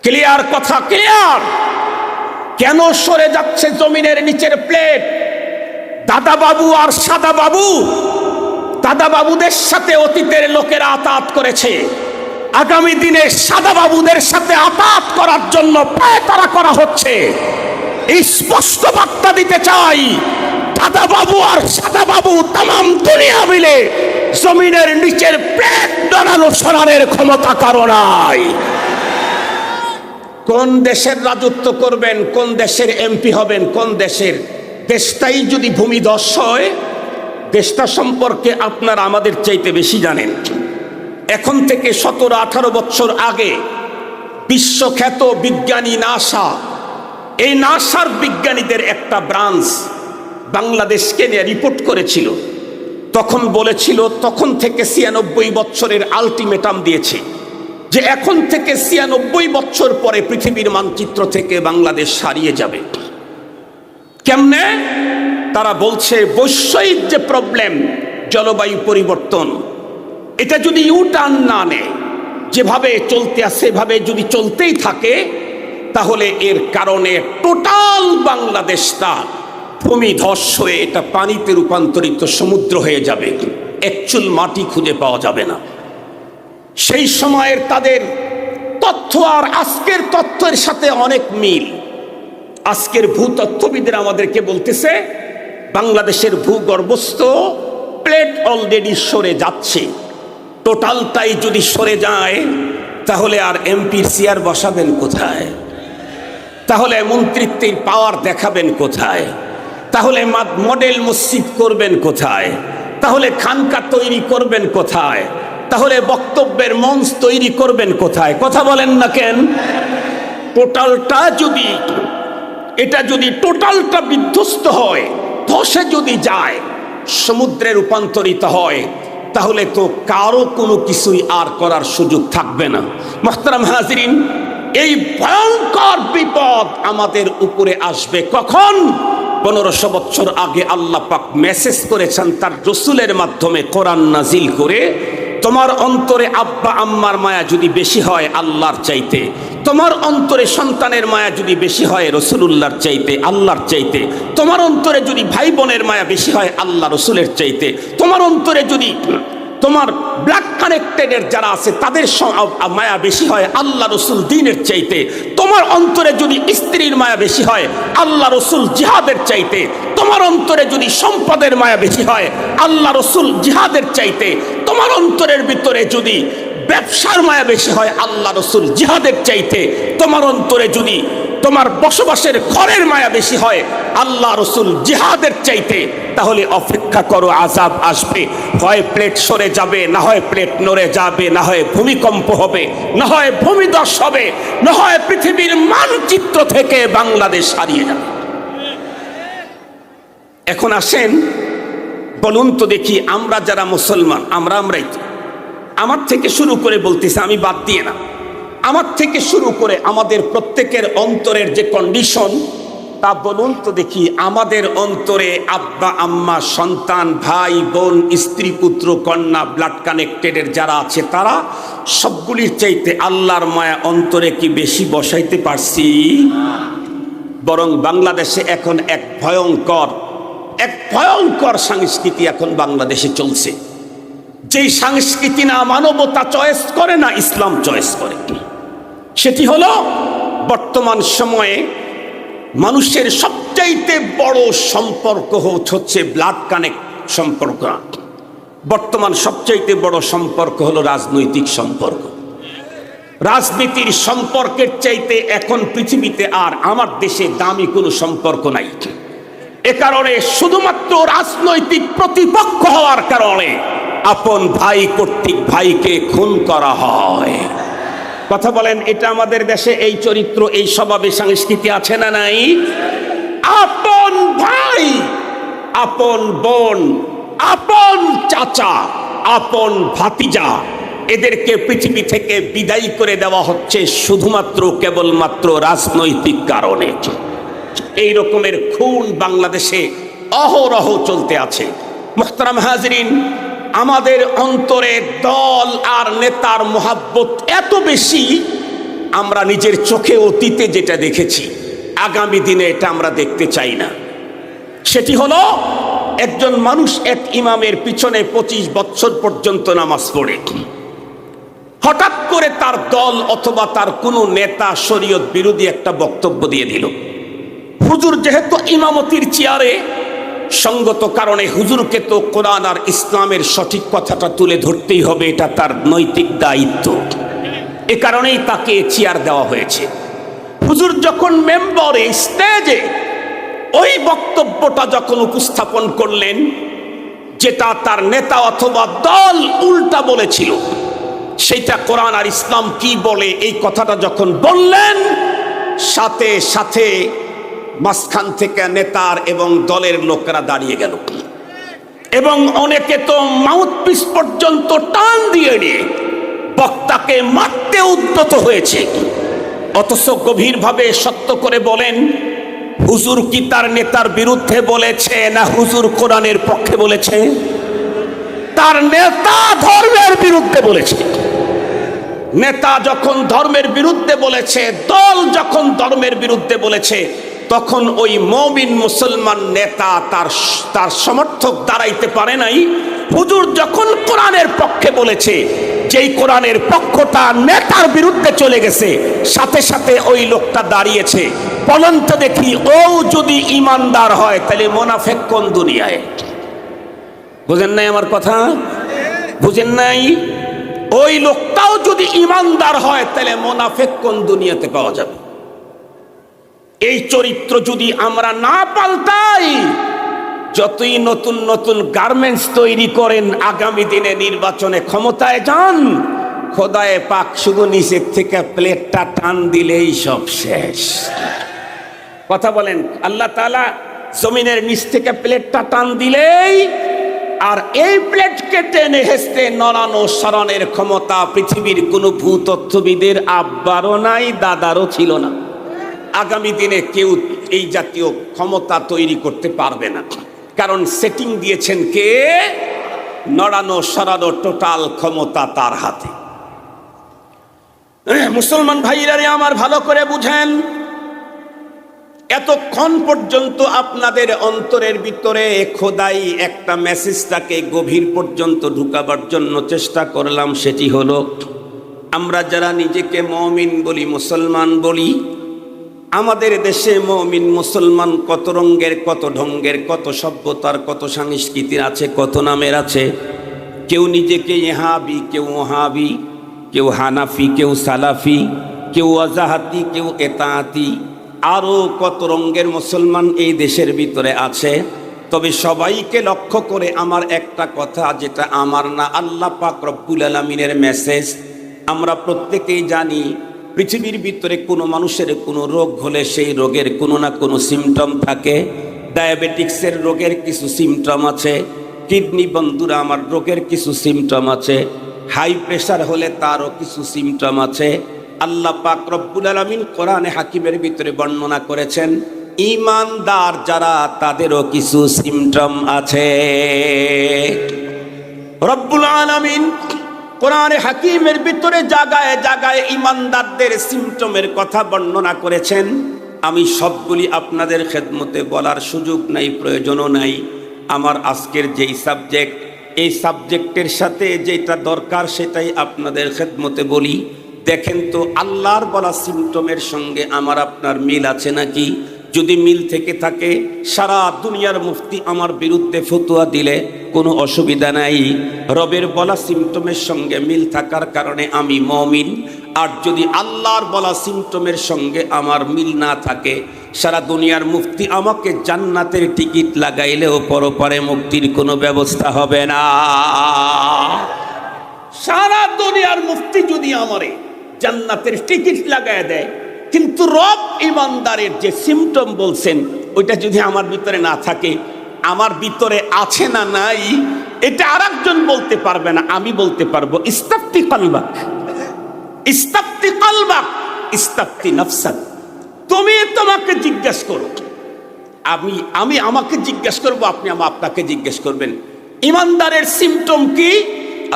ক্লিয়ার কথা? ক্লিয়ার? কেন সরে যাচ্ছে জমিনের নিচের প্লেট? দাদা বাবু আর সাদা বাবু, দাদা বাবুদের সাথে অতীতের লোকেরা আতাত করেছে, আগামী দিনে সাদা বাবুদের সাথে আতাত করার জন্য পায়তারা করা হচ্ছে। এই স্পষ্ট বার্তা দিতে চাই, দাদা বাবু আর সাদা বাবু তাম দুনিয়া মিলে জমিনের নিচের প্লেট নাড়ানো সরানোর ক্ষমতা কারো নাই। কোন দেশের রাজত্ব করবেন, কোন দেশের এমপি হবেন, কোন দেশের, দেশটাই যদি ভূমিধস হয়, দেশটা সম্পর্কে আপনারা আমাদের চাইতে বেশি জানেন। এখন থেকে 17-18 বছর আগে বিশ্বখ্যাত বিজ্ঞানী নাসা, এই নাসার বিজ্ঞানীদের একটা ব্রাঞ্চ বাংলাদেশকে নিয়ে রিপোর্ট করেছিল। তখন বলেছিল, তখন থেকে 96 বছরের আলটিমেটাম দিয়েছে যে এখন থেকে ৯৬ বছর পরে পৃথিবীর মানচিত্র থেকে বাংলাদেশ হারিয়ে যাবে। কেমনে? তারা বলছে বৈশ্বিক যে প্রবলেম, জলবায়ু পরিবর্তন, এটা যদি ইউটার্ন না নেয়, যেভাবে চলতে আছে সেভাবে যদি চলতেই থাকে, তাহলে এর কারণে টোটাল বাংলাদেশটা ভূমিধস হয়ে এটা পানিতে রূপান্তরিত সমুদ্র হয়ে যাবে, একচুল মাটি খুঁজে পাওয়া যাবে না। সেই সময়ের তাদের তথ্য আর আজকের তথ্যের সাথে অনেক মিল। আজকের ভূতত্ত্ববিদরা আমাদেরকে বলতেছে বাংলাদেশের ভূগর্ভস্থ প্লেট অলরেডি সরে যাচ্ছে। টোটালটাই যদি সরে যায় তাহলে আর এমপির চেয়ার বসাবেন কোথায়? তাহলে মন্ত্রিত্বের পাওয়ার দেখাবেন কোথায়? তাহলে মডেল মসজিদ করবেন কোথায়? তাহলে খানকা তৈরি করবেন কোথায়? তাহলে বক্তব্যের মঞ্চ তৈরি করবেন কোথায়? কথা বলেন না কেন? টোটালটা যদি টোটালটা বিধ্বস্ত হয়, ধসে যদি যায়, সমুদ্রে রূপান্তরিত হয়, তাহলে তো কারো কোনো কিছুই আর করার সুযোগ থাকবে না। মুহতারাম হাজিরিন, এই ভয়ঙ্কর বিপদ আমাদের উপরে আসবে কখন? 1500 বছর আগে আল্লাহ পাক মেসেজ করেছেন তার রসুলের মাধ্যমে, কোরআন নাজিল করে, তোমার অন্তরে আব্বা আম্মার মায়া যদি বেশি হয় আল্লাহর চাইতে, তোমার অন্তরে সন্তানের মায়া যদি বেশি হয় রসুলুল্লাহর চাইতে, আল্লাহর চাইতে, তোমার অন্তরে যদি ভাই বোনের মায়া বেশি হয় আল্লাহ রসুলের চাইতে, তোমার অন্তরে যদি তোমার ব্লাড কানেক্টেডের যারা আছে তাদের মায়া বেশি হয় আল্লাহ রসুল দ্বীনের চাইতে, তোমার অন্তরে যদি স্ত্রীর মায়া বেশি হয় আল্লাহ রসুল জিহাদের চাইতে, তোমার অন্তরে যদি সম্পদের মায়া বেশি হয় আল্লাহ রসুল জিহাদের চাইতে, তোমার অন্তরের ভিতরে যদি ব্যবসার মায়া বেশি হয় আল্লাহ রসুল জিহাদের চাইতে, তোমার অন্তরে যদি তোমার বসবাসের ঘরের মায়া বেশি হয় আল্লাহ রসুল জিহাদের চাইতে, তাহলে অপেক্ষা করো, আযাব আসবে। হয় প্লেট সরে যাবে, না হয় প্লেট নড়ে যাবে, না হয় ভূমিকম্প হবে, না হয় ভূমিধস হবে, না হয় পৃথিবীর মানচিত্র থেকে বাংলাদেশ হারিয়ে যাবে। এখন আসেন, বলুন তো দেখি, আমরা যারা মুসলমান, আমরাই আমার থেকে শুরু করে বলতেছি, আমি বাদ দিয়ে না, আমার থেকে শুরু করে আমাদের প্রত্যেকের অন্তরের যে কন্ডিশন, তা বলুন তো দেখি। আমাদের অন্তরে আব্বা আম্মা, সন্তান, ভাই বোন, স্ত্রী পুত্র কন্যা, ব্লাড কানেক্টেডের যারা আছে, তারা সবগুলির চাইতে আল্লাহর মায়া অন্তরে কি বেশি বসাইতে পারছি? বরং বাংলাদেশে এখন এক ভয়ঙ্কর সংস্কৃতি এখন বাংলাদেশে চলছে, যেই সংস্কৃতি না মানবতা চয়েস করে, না ইসলাম চয়েস করে। সেটি হলো বর্তমান সময়ে মানুষের সবচাইতে বড় সম্পর্ক হচ্ছে ব্লাড কানেক্ট সম্পর্ক। বর্তমান সবচাইতে বড় সম্পর্ক হলো রাজনৈতিক সম্পর্ক। রাজনীতির সম্পর্কের চাইতে এখন পৃথিবীতে আর আমার দেশে দামি কোনো সম্পর্ক নাই। এ কারণে শুধুমাত্র রাজনৈতিক প্রতিপক্ষ হওয়ার কারণে আপন ভাই কর্তৃক ভাইকে খুন করা হয়। কথা বলেন, এটা আমাদের দেশে এই চরিত্র, এই স্বভাবে সংস্কৃতি আছে না নাই? আপন ভাই, আপন বোন, আপন চাচা, আপন ভাতিজা, এদেরকে পৃথিবী থেকে বিদায় করে দেওয়া হচ্ছে শুধুমাত্র কেবলমাত্র রাজনৈতিক কারণে। এই রকমের খুন বাংলাদেশে অহরহ চলতে আছে। মুহতারাম হাজিরিন, আমাদের অন্তরে দল আর নেতার মোহাব্বত এত বেশি, আমরা নিজের চোখে অতীতে যেটা দেখেছি আগামী দিনে এটা আমরা দেখতে চাই না। সেটি হলো একজন মানুষ এক ইমামের পিছনে 25 বছর পর্যন্ত নামাজ পড়ে, হঠাৎ করে তার দল অথবা তার কোনো নেতা শরীয়ত বিরোধী একটা বক্তব্য দিয়ে দিল। হুজুর যেহেতু ইমামতির চেয়ারে, সঙ্গত কারণে হুজুরকে তো কোরআন আর ইসলামের সঠিক কথাটা তুলে ধরতেই হবে, এটা তার নৈতিক দায়িত্ব। এ কারণেই তাকে চেয়ার দেওয়া হয়েছে। হুজুর যখন মেম্বরে স্টেজে ওই বক্তব্যটা যখন উপস্থাপন করলেন, যেটা তার নেতা অথবা দল উল্টা বলেছিল, সেটা কোরআন আর ইসলাম কি বলে এই কথাটা যখন বললেন, সাথে সাথে মাঝখান থেকে নেতার এবং দলের লোকেরা দাঁড়িয়ে গেল এবং অনেকে তো মাউথপিস পর্যন্ত টান দিয়ে নিয়ে বক্তাকে মারতে উদ্যত হয়েছে, অথচ গভীরভাবে সত্য করে বলেন, হুজুর কি তার নেতার বিরুদ্ধে বলেছে না হুজুর কোরআনের পক্ষে বলেছে? তার নেতা ধর্মের বিরুদ্ধে বলেছে। নেতা যখন ধর্মের বিরুদ্ধে বলেছে, দল যখন ধর্মের বিরুদ্ধে বলেছে, তখন ওই মুমিন মুসলমান নেতা তার সমর্থক দাঁড়াইতে পারে নাই। হুজুর যখন কোরআনের পক্ষে বলেছে, যেই কোরআনের পক্ষটা নেতার বিরুদ্ধে চলে গেছে, সাথে সাথে ওই লোকটা দাঁড়িয়েছে। বলেন তো দেখি, ও যদি ইমানদার হয় তাহলে মুনাফিক কোন দুনিয়ায়? বুঝেন নাই আমার কথা? বুঝেন নাই? ওই লোকটাও যদি ইমানদার হয় তাহলে মুনাফিক কোন দুনিয়াতে পাওয়া যাবে? এই চরিত্র যদি আমরা না পাল্টাই, যতই নতুন নতুন গার্মেন্টস তৈরি করেন, আগামী দিনে নির্বাচনে ক্ষমতায় যান, খোদায়ে পাক শুধু নিচের থেকে প্লেটটা টান দিলেই সব শেষ। কথা বলেন, আল্লাহ তাআলা জমিনের নিচ থেকে প্লেটটা টান দিলেই, আর এই প্লেটকে টেনে হেসতে নড়ানো সরানোর ক্ষমতা পৃথিবীর কোনো ভূতত্ত্ববিদের আব্বারও নাই, দাদারও ছিল না। আগামী দিনে কেউ এই জাতীয় ক্ষমতা তৈরি করতে পারবে না, কারণ সেটিং দিয়েছেন কে? নড়ানো সরানো টোটাল ক্ষমতা তার হাতে। মুসলমান ভাইরা আমার, ভালো করে বুঝেন, এতক্ষণ পর্যন্ত আপনাদের অন্তরের ভিতরে খোদাই একটা মেসেজটাকে গভীর পর্যন্ত ঢুকাবার জন্য চেষ্টা করলাম। সেটি হলো, আমরা যারা নিজেকে মুমিন বলি, মুসলমান বলি, আমাদের দেশে মুমিন মুসলমান কত রঙের, কত ঢঙ্গের, কত সভ্যতার, কত সংস্কৃতির আছে, কত নামের আছে। কেউ নিজেকে ইহাবি, কেউ ওহাবি, কেউ হানাফি, কেউ সালাফি, কেউ ওয়াজাহাতি, কেউ এতাআতি, আরও কত রঙের মুসলমান এই দেশের ভিতরে আছে। তবে সবাইকে লক্ষ্য করে আমার একটা কথা, যেটা আমার না, আল্লাহ পাক রব্বুল আলামিনের মেসেজ। আমরা প্রত্যেকেই জানি, পৃথিবীর ভিতরে কোনো মানুষের কোনো রোগ হলে সেই রোগের কোনো না কোনো সিমটম থাকে। ডায়াবেটিক্সের রোগের কিছু সিমটম আছে, কিডনি বন্ধুরা আমার রোগের কিছু সিমটম আছে, হাই প্রেশার হলে তারও কিছু সিমটম আছে। আল্লাহ পাক রব্বুল আলামিন কোরআনে হাকিমের ভিতরে বর্ণনা করেছেন, ঈমানদার যারা তাদেরও কিছু সিমটম আছে। রব্বুল আলামিন কোরআনে হাকিমের ভিতরে জায়গায় জায়গায় ঈমানদারদের সিমটমের কথা বর্ণনা করেছেন। আমি সবগুলি আপনাদের খেদমতে বলার সুযোগ নাই, প্রয়োজনও নাই। আমার আজকের যেই সাবজেক্ট, এই সাবজেক্টের সাথে যেটা দরকার সেটাই আপনাদের খেদমতে বলি। দেখেন তো, আল্লাহর বলা সিমটমের সঙ্গে আমার আপনার মিল আছে নাকি? যদি মিল থেকে থাকে, সারা দুনিয়ার মুফতি আমার বিরুদ্ধে ফতোয়া দিলে কোনো অসুবিধা নাই। রবের বলা সিমটমের সঙ্গে মিল থাকার কারণে আমি মুমিন। আর যদি আল্লাহর বলা সিমটমের সঙ্গে আমার মিল না থাকে, সারা দুনিয়ার মুফতি আমাকে জান্নাতের টিকিট লাগাইলেও পরপারে মুক্তির কোনো ব্যবস্থা হবে না। সারা দুনিয়ার মুফতি যদি আমারে জান্নাতের টিকিট লাগায় দেয়, কিন্তু রব ইমানদারের যে সিমটম বলছেন ওইটা যদি আমার ভিতরে না থাকে, আমার ভিতরে আছে না নাই এটা আরেকজন বলতে পারবে না, আমি বলতে পারবো। ইস্তাফতি কলবাক, ইস্তাফতি কলবাক, ইস্তাফতি নাফসাক। তুমি তোমাকে জিজ্ঞেস করো, আমি আমাকে জিজ্ঞেস করব, আপনি আপনাকে জিজ্ঞেস করবেন ইমানদারের সিমটম কি?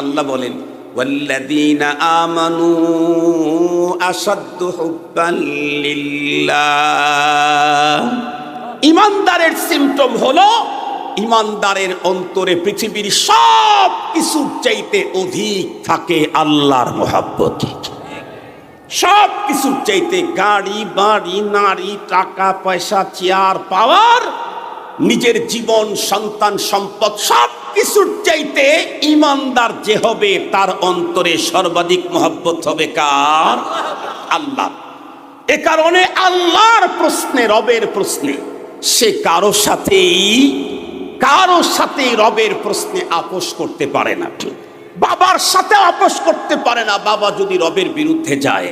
আল্লাহ বলেন, ওয়াল্লাযীনা আমানু আশাদ্দু হুব্বান লিল্লাহ। ইমানদারের সিমটম হলো, ইমানদারের অন্তরে পৃথিবীর সব কিছুর চাইতে অধিক থাকে আল্লাহর মহব্বত। সব কিছুর চাইতে, গাড়ি বাড়ি, নারী, টাকা পয়সা, চেয়ার পাওয়ার, নিজের জীবন, সন্তান, সম্পদ, সব কিছুর চাইতে ইমানদার যে হবে তার অন্তরে সর্বাধিক মহব্বত হবে কার? আল্লাহ। এ কারণে আল্লাহর প্রশ্নে, রবের প্রশ্নে সে কারো সাথেই রবের প্রশ্নে আপোষ করতে পারে না। বাবার সাথে আপোষ করতে পারে না, বাবা যদি রবের বিরুদ্ধে যায়।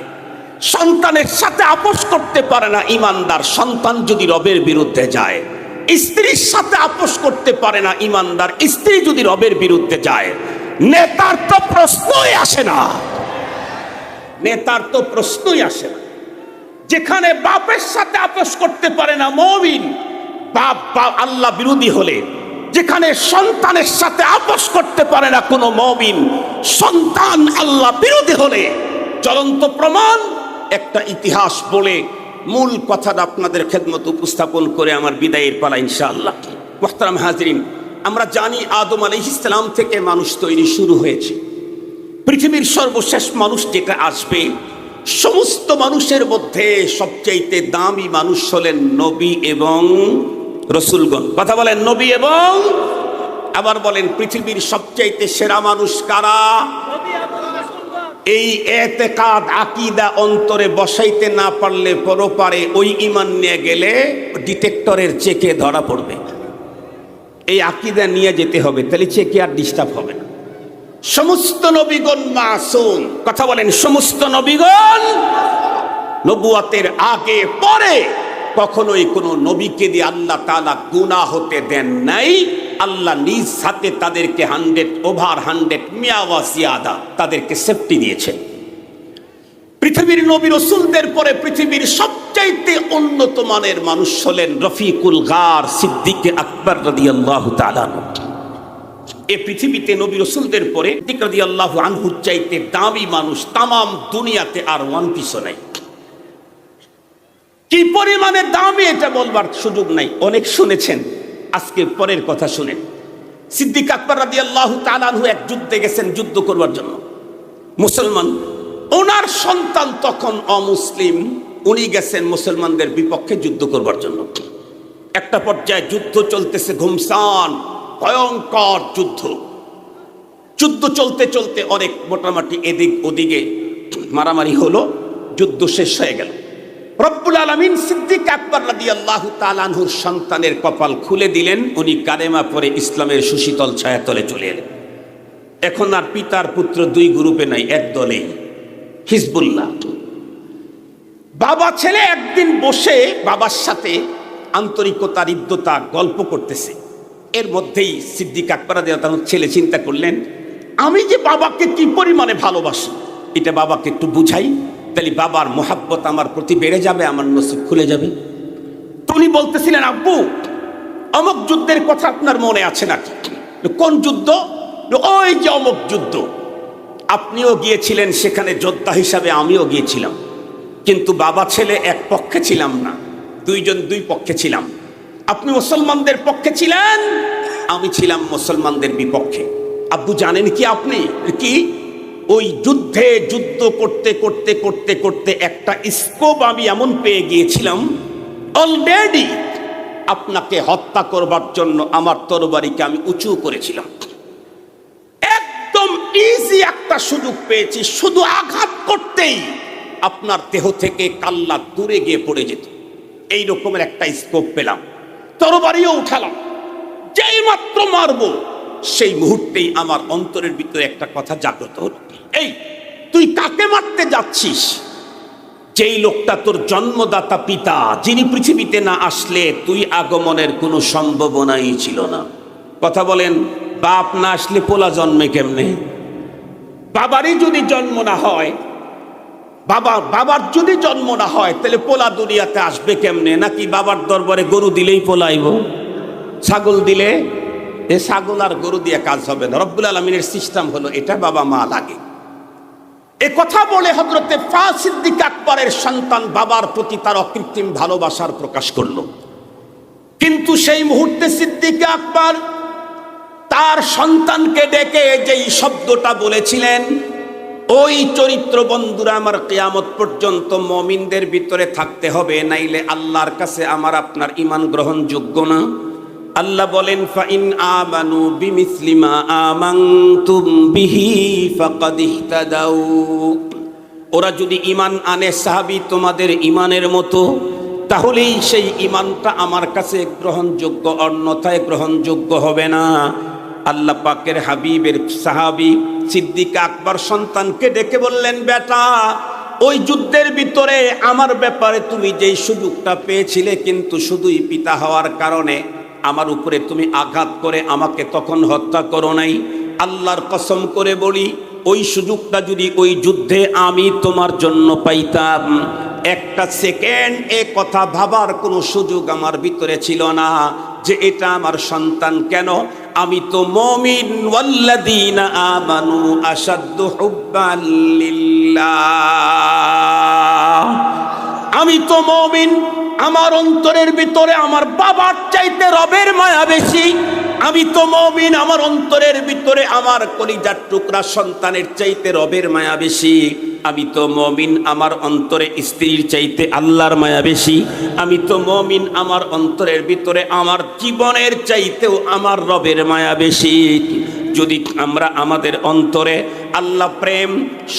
সন্তানের সাথে আপোষ করতে পারে না ইমানদার, সন্তান যদি রবের বিরুদ্ধে যায়। স্ত্রীর সাথে আপোষ করতে পারে না ইমানদার, স্ত্রী যদি রবের বিরুদ্ধে যায়। নেতার তো প্রশ্নই আসে না, নেতার তো প্রশ্নই আসে না। যেখানে বাপের সাথে আপোষ করতে পারে না মুমিন, বাপ আল্লাহ বিরোধী হলে, যেখানে সন্তানের সাথে আপোষ করতে পারে না কোনো মুমিন, সন্তান আল্লাহ বিরোধী হলে, জ্বলন্ত প্রমাণ একটা ইতিহাস বলে মূল কথাটা আপনাদের খেদমত উপস্থাপন করে আমার বিদায়ের পালা ইনশাআল্লাহ। মুহতারাম হাজিরিন, আমরা জানি আদম আলাইহিস সালাম থেকে মানুষ তৈরি শুরু হয়েছে। পৃথিবীর সর্বশেষ মানুষ যেটা আসবে, সমস্ত মানুষের মধ্যে সবচাইতে দামি মানুষ হলেন নবী এবং রসুলগণ। কথা বলেন, নবী এবং, আবার বলেন পৃথিবীর সবচাইতে সেরা মানুষ কারা? এই এতেকাদ আকীদা অন্তরে বসাইতে না পারলে পরপারে ওই ঈমান নিয়ে গেলে ডিটেক্টরের চেকে ধরা পড়বে। এই আকীদা নিয়ে যেতে হবে, তাহলে চেকে আর ডিস্টার্ব হবে না। সমস্ত নবীগণ মাসুম। কথা বলেন, সমস্ত নবীগণ নবুয়াতের আগে পরে কখনোই কোনো নবীকে দিয়ে আল্লাহ তাআলা গুনাহ হতে দেন নাই। আল্লাহ নিজ হাতে তাদেরকে 100/100 মিয়াওয়া জিয়াদা তাদেরকে সেফটি দিয়েছেন। পৃথিবীর নবী রাসূলদের পরে পৃথিবীর সবচাইতে উন্নত মানের মানুষ হলেন রফিকুল গার সিদ্দিক আকবর রাদিয়াল্লাহু তাআলা। এই পৃথিবীতে নবী রাসূলদের পরে সিদ্দিক রাদিয়াল্লাহু আনহু চাইতে দামি মানুষ তামাম দুনিয়াতে আর ওয়ান পিসও নাই। কি পরিমাণে দামি এটা বলবার সুযোগ নাই, অনেক শুনেছেন। আজকে পরের কথা শুনেন। সিদ্দিক আকবর রাদিয়াল্লাহু তাআলা আনহু এক যুদ্ধে গেছেন, যুদ্ধ করবার জন্য। মুসলমান, ওনার সন্তান তখন অমুসলিম, উনি গেছেন মুসলমানদের বিপক্ষে যুদ্ধ করবার জন্য। একটা পর্যায়ে যুদ্ধ চলতেছে, ঘুমসান ভয়ঙ্কর যুদ্ধ। যুদ্ধ চলতে চলতে অনেক মোটামুটি এদিক ওদিকে মারামারি হলো, যুদ্ধ শেষ হয়ে গেল। রব্বুল আলামিন সিদ্দিক আকবর রাদিয়াল্লাহু তাআলা আনহুর সন্তানের কপাল খুলে দিলেন, উনি কালেমা পড়ে ইসলামের সুশীতল ছায়াতলে চলে এলেন। এখন আর পিতার পুত্র দুই গ্রুপে নাই, এক দলেই, হিজবুল্লাহ। বাবা ছেলে একদিন বসে বাবার সাথে আন্তরিকতা হৃদ্যতা গল্প করতেছে। এর মধ্যেই সিদ্দিক আকবর রাদিয়াল্লাহু তাআলা ছেলে চিন্তা করলেন, আমি যে বাবাকে কি পরিমাণে ভালোবাসি এটা বাবাকে একটু বুঝাই, তাহলে বাবার মোহাব্বত আমার প্রতি বেড়ে যাবে, আমার নসিব খুলে যাবে। উনি বলতেছিলেন, আব্বু অমুক যুদ্ধের কথা আপনার মনে আছে নাকি? কোন যুদ্ধ? ওই যে অমুক যুদ্ধ, আপনিও গিয়েছিলেন সেখানে যোদ্ধা হিসাবে, আমিও গিয়েছিলাম, কিন্তু বাবা ছেলে এক পক্ষে ছিলাম না, দুইজন দুই পক্ষে ছিলাম। আপনি মুসলমানদের পক্ষে ছিলেন, আমি ছিলাম মুসলমানদের বিপক্ষে। আব্বু জানেন কি আপনি কি? ওই যুদ্ধে যুদ্ধ করতে করতে করতে করতে একটা স্কোপ আমি এমন পেয়ে গিয়েছিলাম, অলরেডি আপনাকে হত্যা করবার জন্য আমার তরবারিকে আমি উঁচু করেছিলাম। একদম ইজি একটা সুযোগ পেয়েছি, শুধু আঘাত করতেই আপনার দেহ থেকে কাল্লা দূরে গিয়ে পড়ে যেত। এই রকমের একটা স্কোপ পেলাম, তরবারিও উঠালাম, যেই মাত্র মারবো সেই মুহূর্তেই আমার অন্তরের ভিতরে একটা কথা জাগ্রত হলো, এই তুই কাকে মারতে যাচ্ছিস? যেই লোকটা তোর জন্মদাতা পিতা, যিনি পৃথিবীতে না আসলে তুই আগমনের কোনো সম্ভাবনাই ছিল না। কথা বলেন, বাপ না আসলে পোলা জন্মে কেমনে? বাবারই যদি জন্ম না হয়, বাবার যদি জন্ম না হয়, তাহলে পোলা দুনিয়াতে আসবে কেমনে? নাকি বাবার দরবারে গরু দিলেই পোলাইব, ছাগল দিলে? এ ছাগল আর গরু দিয়ে কাজ হবে না। রব্বুল আলামিনের সিস্টেম হলো এটা, বাবা মা লাগে। এ কথা বলে হযরতে সিদ্দিক আকবরের সন্তান বাবার প্রতি তার অকৃত্রিম ভালোবাসার প্রকাশ করলো। কিন্তু সেই মুহূর্তে সিদ্দিক আকবর তার সন্তানকে ডেকে যেই শব্দটা বলেছিলেন, ওই চরিত্র বন্ধুরা আমার কিয়ামত পর্যন্ত মুমিনদের ভিতরে থাকতে হবে, নাইলে আল্লাহর কাছে আমার আপনার ঈমান গ্রহণযোগ্য না। আল্লাহ বলেন, ফাইন আমানু বিমিসলি মা আমানতুম বিহি ফাকাদ ইহতাদাউ। ওরা যদি ঈমান আনে সাহাবী তোমাদের ঈমানের মতো, তাহলেই সেই ঈমানটা আমার কাছে গ্রহণযোগ্য, অন্যথায় গ্রহণযোগ্য হবে না। আল্লাহ পাকের হাবিবের সাহাবী সিদ্দিক আকবর সন্তানকে ডেকে বললেন, বেটা ওই যুদ্ধের ভিতরে আমার ব্যাপারে তুমি যেই সুযোগটা পেয়েছিলে, কিন্তু শুধুই পিতা হওয়ার কারণে আমার উপরে তুমি আঘাত করে আমাকে তখন হত্যা করো নাই। আল্লাহর কসম করে বলি, ওই সুযোগটা যদি ওই যুদ্ধে আমি তোমার জন্য পাইতাম, একটা সেকেন্ড এ কথা ভাবার কোনো সুযোগ আমার ভিতরে ছিল না যে এটা আমার সন্তান। কেন? আমি তো মুমিন, ওয়াল্লাযীনা আমানু আশাদ্দু হুব্বান লিল্লাহ। আমি তো মুমিন, আমার অন্তরের ভিতরে আমার বাবার চাইতে রবের মায়া বেশি। আমি তো মুমিন, আমার অন্তরের ভিতরে আমার কলিজার টুকরা সন্তানের চাইতে রবের মায়া বেশি। আমি তো মুমিন, আমার অন্তরে স্ত্রীর চাইতে আল্লাহর মায়া বেশি। আমি তো মুমিন, আমার অন্তরের ভিতরে আমার জীবনের চাইতেও আমার রবের মায়া বেশি। যদি আমরা আমাদের অন্তরে আল্লাহ প্রেম,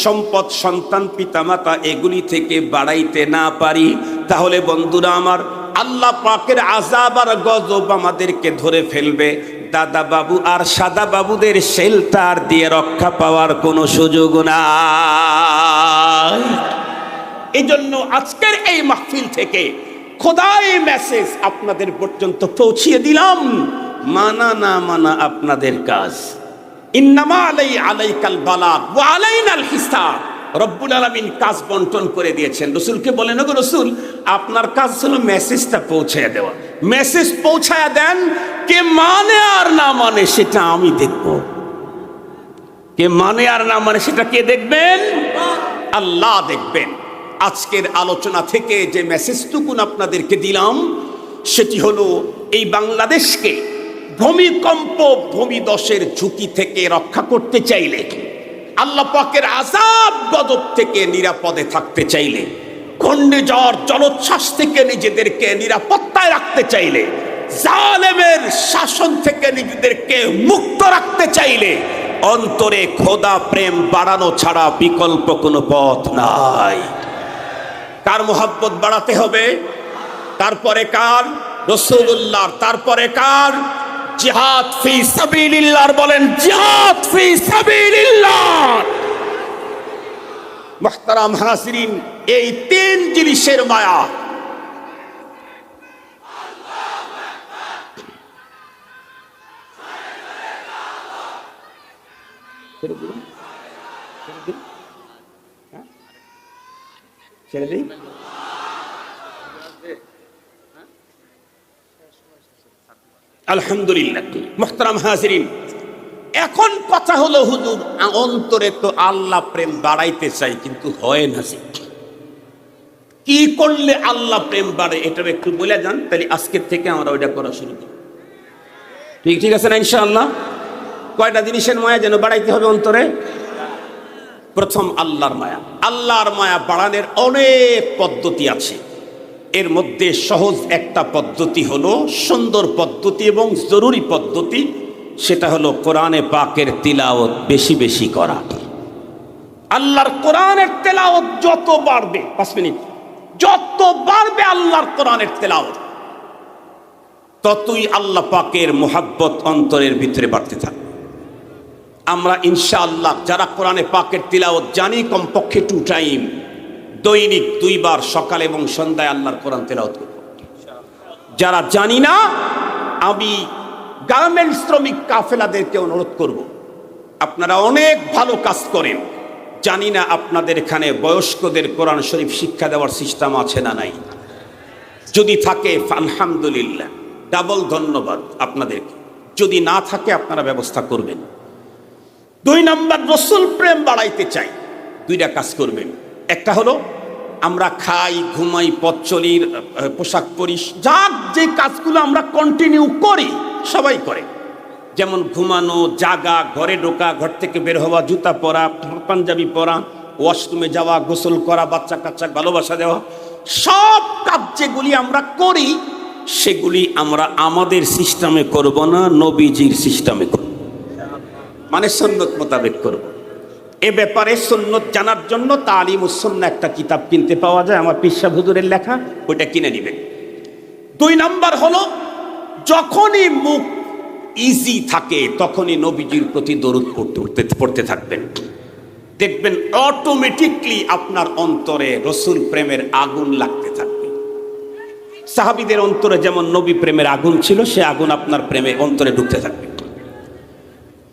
সম্পদ, সন্তান, পিতামাতা এগুলি থেকে বাড়াইতে না পারি, তাহলে বন্ধুরা আমার আল্লাহ পাকের আযাব আর গজব আমাদেরকে ধরে ফেলবে। দাদা বাবু আর সাদা বাবুদের শেল্টার দিয়ে রক্ষা পাওয়ার কোনো সুযোগ নাই। এই জন্য আজকের এই মাহফিল থেকে খোদাই মেসেজ আপনাদের পর্যন্ত পৌঁছিয়ে দিলাম। মানা না মানা আপনাদের কাজ। ইন্নামা আলাইকাল বালাগ ওয়া আলাইনাল হিসাব। রব্বুল আলামিন কাজ বন্টন করে দিয়েছেন। রাসূলকে বলেন, ওগো রাসূল, আপনার কাজ হলো মেসেজটা পৌঁছায় দেওয়া। মেসেজ পৌঁছায় দেন, কে মানে আর না মানে সেটা আমি দেখব। কে মানে আর না মানে সেটা কে দেখবেন? আল্লাহ দেখবেন। আজকের আলোচনা থেকে যে মেসেজটুকুন আপনাদেরকে দিলাম সেটি হলো, এই বাংলাদেশকে ভূমিকম্প, ভূমিধসের ঝুঁকি থেকে রক্ষা করতে চাইলে, আল্লাহ পাকের আযাব গজব থেকে নিরাপদে থাকতে চাইলে, ঘূর্ণিঝড় জলোচ্ছ্বাস থেকে নিজেদেরকে নিরাপত্তায় রাখতে চাইলে, জালেমের শাসন থেকে নিজেদেরকে মুক্ত রাখতে চাইলে, অন্তরে খোদা প্রেম বাড়ানো ছাড়া বিকল্প কোনো পথ নাই। কার মোহাব্বত বাড়াতে হবে? তারপরে কার? রাসূলুল্লাহর। তারপরে কার? জিহাদ ফি সাবিলিল্লাহ। বলেন, জিহাদ ফি সাবিলিল্লাহ। মুহতারাম হাজিরিন, এই তিন জিনিসের মায়া ছেড়ে দিই। আলহামদুলিল্লাহ। মুহতারাম হাজিরিন, এখন কথা হলো, হুজুর অন্তরে তো আল্লাহ প্রেম বাড়াইতে চাই কিন্তু হয় না। কি করলে আল্লাহ প্রেম বাড়ে এটার একটু বলে যান, তাহলে আজকের থেকে আমরা ওইটা করা শুরু করি। ঠিক আছে না ইনশাআল্লাহ? কয়টা জিনিসের মায়া যেন বাড়াইতে হবে অন্তরে? প্রথম আল্লাহর মায়া। আল্লাহর মায়া বাড়ানোর অনেক পদ্ধতি আছে। এর মধ্যে সহজ একটা পদ্ধতি হলো, সুন্দর পদ্ধতি এবং জরুরি পদ্ধতি, সেটা হলো কোরআনে পাকের তিলাওয়াত বেশি বেশি করা। আল্লাহর কোরআনের তেলাওয়াত যত বাড়বে, 5 মিনিট, যত বাড়বে আল্লাহর কোরআনের তেলাওয়াত, ততই আল্লাহ পাকের মুহাব্বত অন্তরের ভিতরে বাড়তে থাকবে। আমরা ইনশাআল্লাহ যারা কোরআনে পাকের তিলাওয়াত জানি, কমপক্ষে 2 টাইম দৈনিক 2 বার সকাল এবং সন্ধ্যায় আল্লাহর কোরআন তেলাওয়াত করব। যারা জানি না, আমি গার্মেন্ট শ্রমিক কাফেলাদেরকে অনুরোধ করব, আপনারা অনেক ভালো কাজ করেন, জানি না আপনাদের এখানে বয়স্কদের কোরআন শরীফ শিক্ষা দেওয়ার সিস্টেম আছে না নাই। যদি থাকে আলহামদুলিল্লাহ, ডাবল ধন্যবাদ আপনাদেরকে। যদি না থাকে আপনারা ব্যবস্থা করবেন। 2 নাম্বার, রাসূল প্রেম বাড়াইতে চাই, 2টা কাজ করবেন। একটা হলো আমরা খাই, ঘুমাই, পথ চলি, পোশাক পরি, যাক যে কাজগুলো আমরা কন্টিনিউ করি, সবাই করে, যেমন ঘুমানো, জাগা, ঘরে ঢোকা, ঘর থেকে বের হওয়া, জুতা পরা, পাঞ্জাবি পরা, ওয়াশরুমে যাওয়া, গোসল করা, বাচ্চা কাচ্চা ভালোবাসা দেওয়া, সব কাজ যেগুলি আমরা করি সেগুলি আমরা আমাদের সিস্টেমে করব না, নবীজির সিস্টেমে করব, মানে সুন্নত মোতাবেক করব। এ ব্যাপারে সুন্নত জানার জন্য তালিমুস সুন্নাহ একটা কিতাব কিনতে পাওয়া যায়, আমার পীর সাহেব হুজুরের লেখা, ওইটা কিনে নেবেন। 2 নাম্বার হলো, যখনই মুখ ইজি থাকে তখনই নবীজির প্রতি দরুদ পড়তে থাকবেন। দেখবেন অটোমেটিকলি আপনার অন্তরে রাসূল প্রেমের আগুন লাগতে থাকবে। সাহাবীদের অন্তরে যেমন নবী প্রেমের আগুন ছিল, সে আগুন আপনার প্রেমে অন্তরে ঢুকতে থাকবে।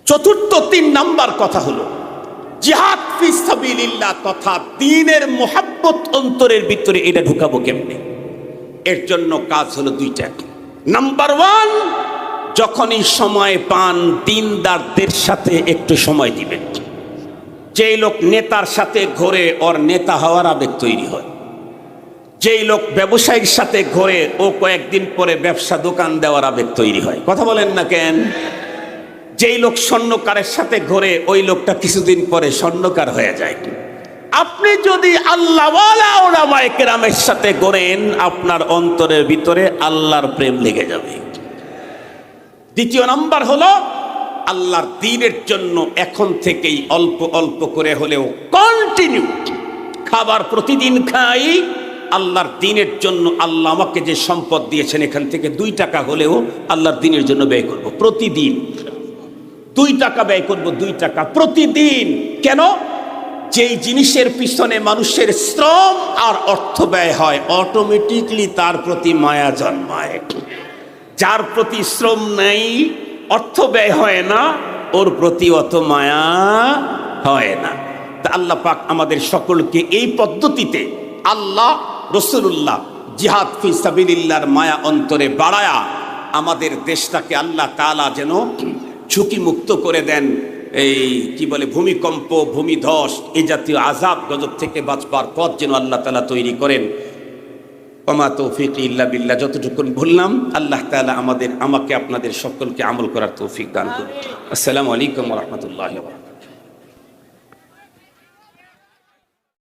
চতুর্থ 3 নাম্বার কথা হলো, জিহাদ ফি সাবিলিল্লাহ তথা দ্বীনের মোহাব্বত অন্তরের ভিতরে এটা ঢুকাবো কেমনে? এর জন্য কাজ হলো দুইটা। নাম্বার ওয়ান, যখনই সময় পান দিনদারদের সাথে একটু সময় দিবেন। যেই লোক নেতার সাথে ঘোরে ওর নেতা হওয়ার আবেগ তৈরি হয়। যেই লোক ব্যবসায়ীর সাথে ঘোরে ও কয়েকদিন পরে ব্যবসা দোকান দেওয়ার আবেগ তৈরি হয়। কথা বলেন না কেন? যেই লোক স্বর্ণকারের সাথে ঘোরে ওই লোকটা কিছুদিন পরে স্বর্ণকার হয়ে যায়। আপনি যদি আল্লাহওয়ালা উলামায়ে কেরামের সাথে ঘোরেন আপনার অন্তরের ভিতরে আল্লাহর প্রেম লেগে যাবে। দ্বিতীয় নাম্বার হলো আল্লাহর দ্বীনের জন্য এখন থেকেই অল্প অল্প করে হলেও কন্টিনিউ খাবার প্রতিদিন খাই। আল্লাহর দ্বীনের জন্য আল্লাহ আমাকে যে সম্পদ দিয়েছেন এখান থেকে 2 টাকা হলেও আল্লাহর দ্বীনের জন্য ব্যয় করব। প্রতিদিন 2 টাকা ব্যয় করব, 2 টাকা প্রতিদিন। কেন? যেই জিনিসের পিছনে মানুষের শ্রম আর অর্থ ব্যয় হয় অটোমেটিকলি তার প্রতি মায়া জন্মায়। যার প্রতি শ্রম নেই, অর্থ ব্যয় হয় না, ওর প্রতি অত মায়া হয় না। তা আল্লাহ পাক আমাদের সকলকে এই পদ্ধতিতে আল্লাহ রাসূলুল্লাহ জিহাদ ফি সাবিলিল্লাহর মায়া অন্তরে বাড়ায়া আমাদের দেশটাকে আল্লাহ তাআলা যেন ঝুঁকি মুক্ত করে দেন। এই কি বলে ভূমিকম্প, ভূমিধস, এই জাতীয় আযাব গজব থেকে বাঁচবার পথ যেন আল্লাহ তাআলা তৈরি করেন। ওমা তৌফিক ইল্লা বিল্লাহ। যতটুকু বললাম আল্লাহ তাআলা আমাকে আপনাদের সকলকে আমল করার তৌফিক দান করুন। আসসালামু আলাইকুম ওয়া রাহমাতুল্লাহি ওয়া বারাকাতুহু।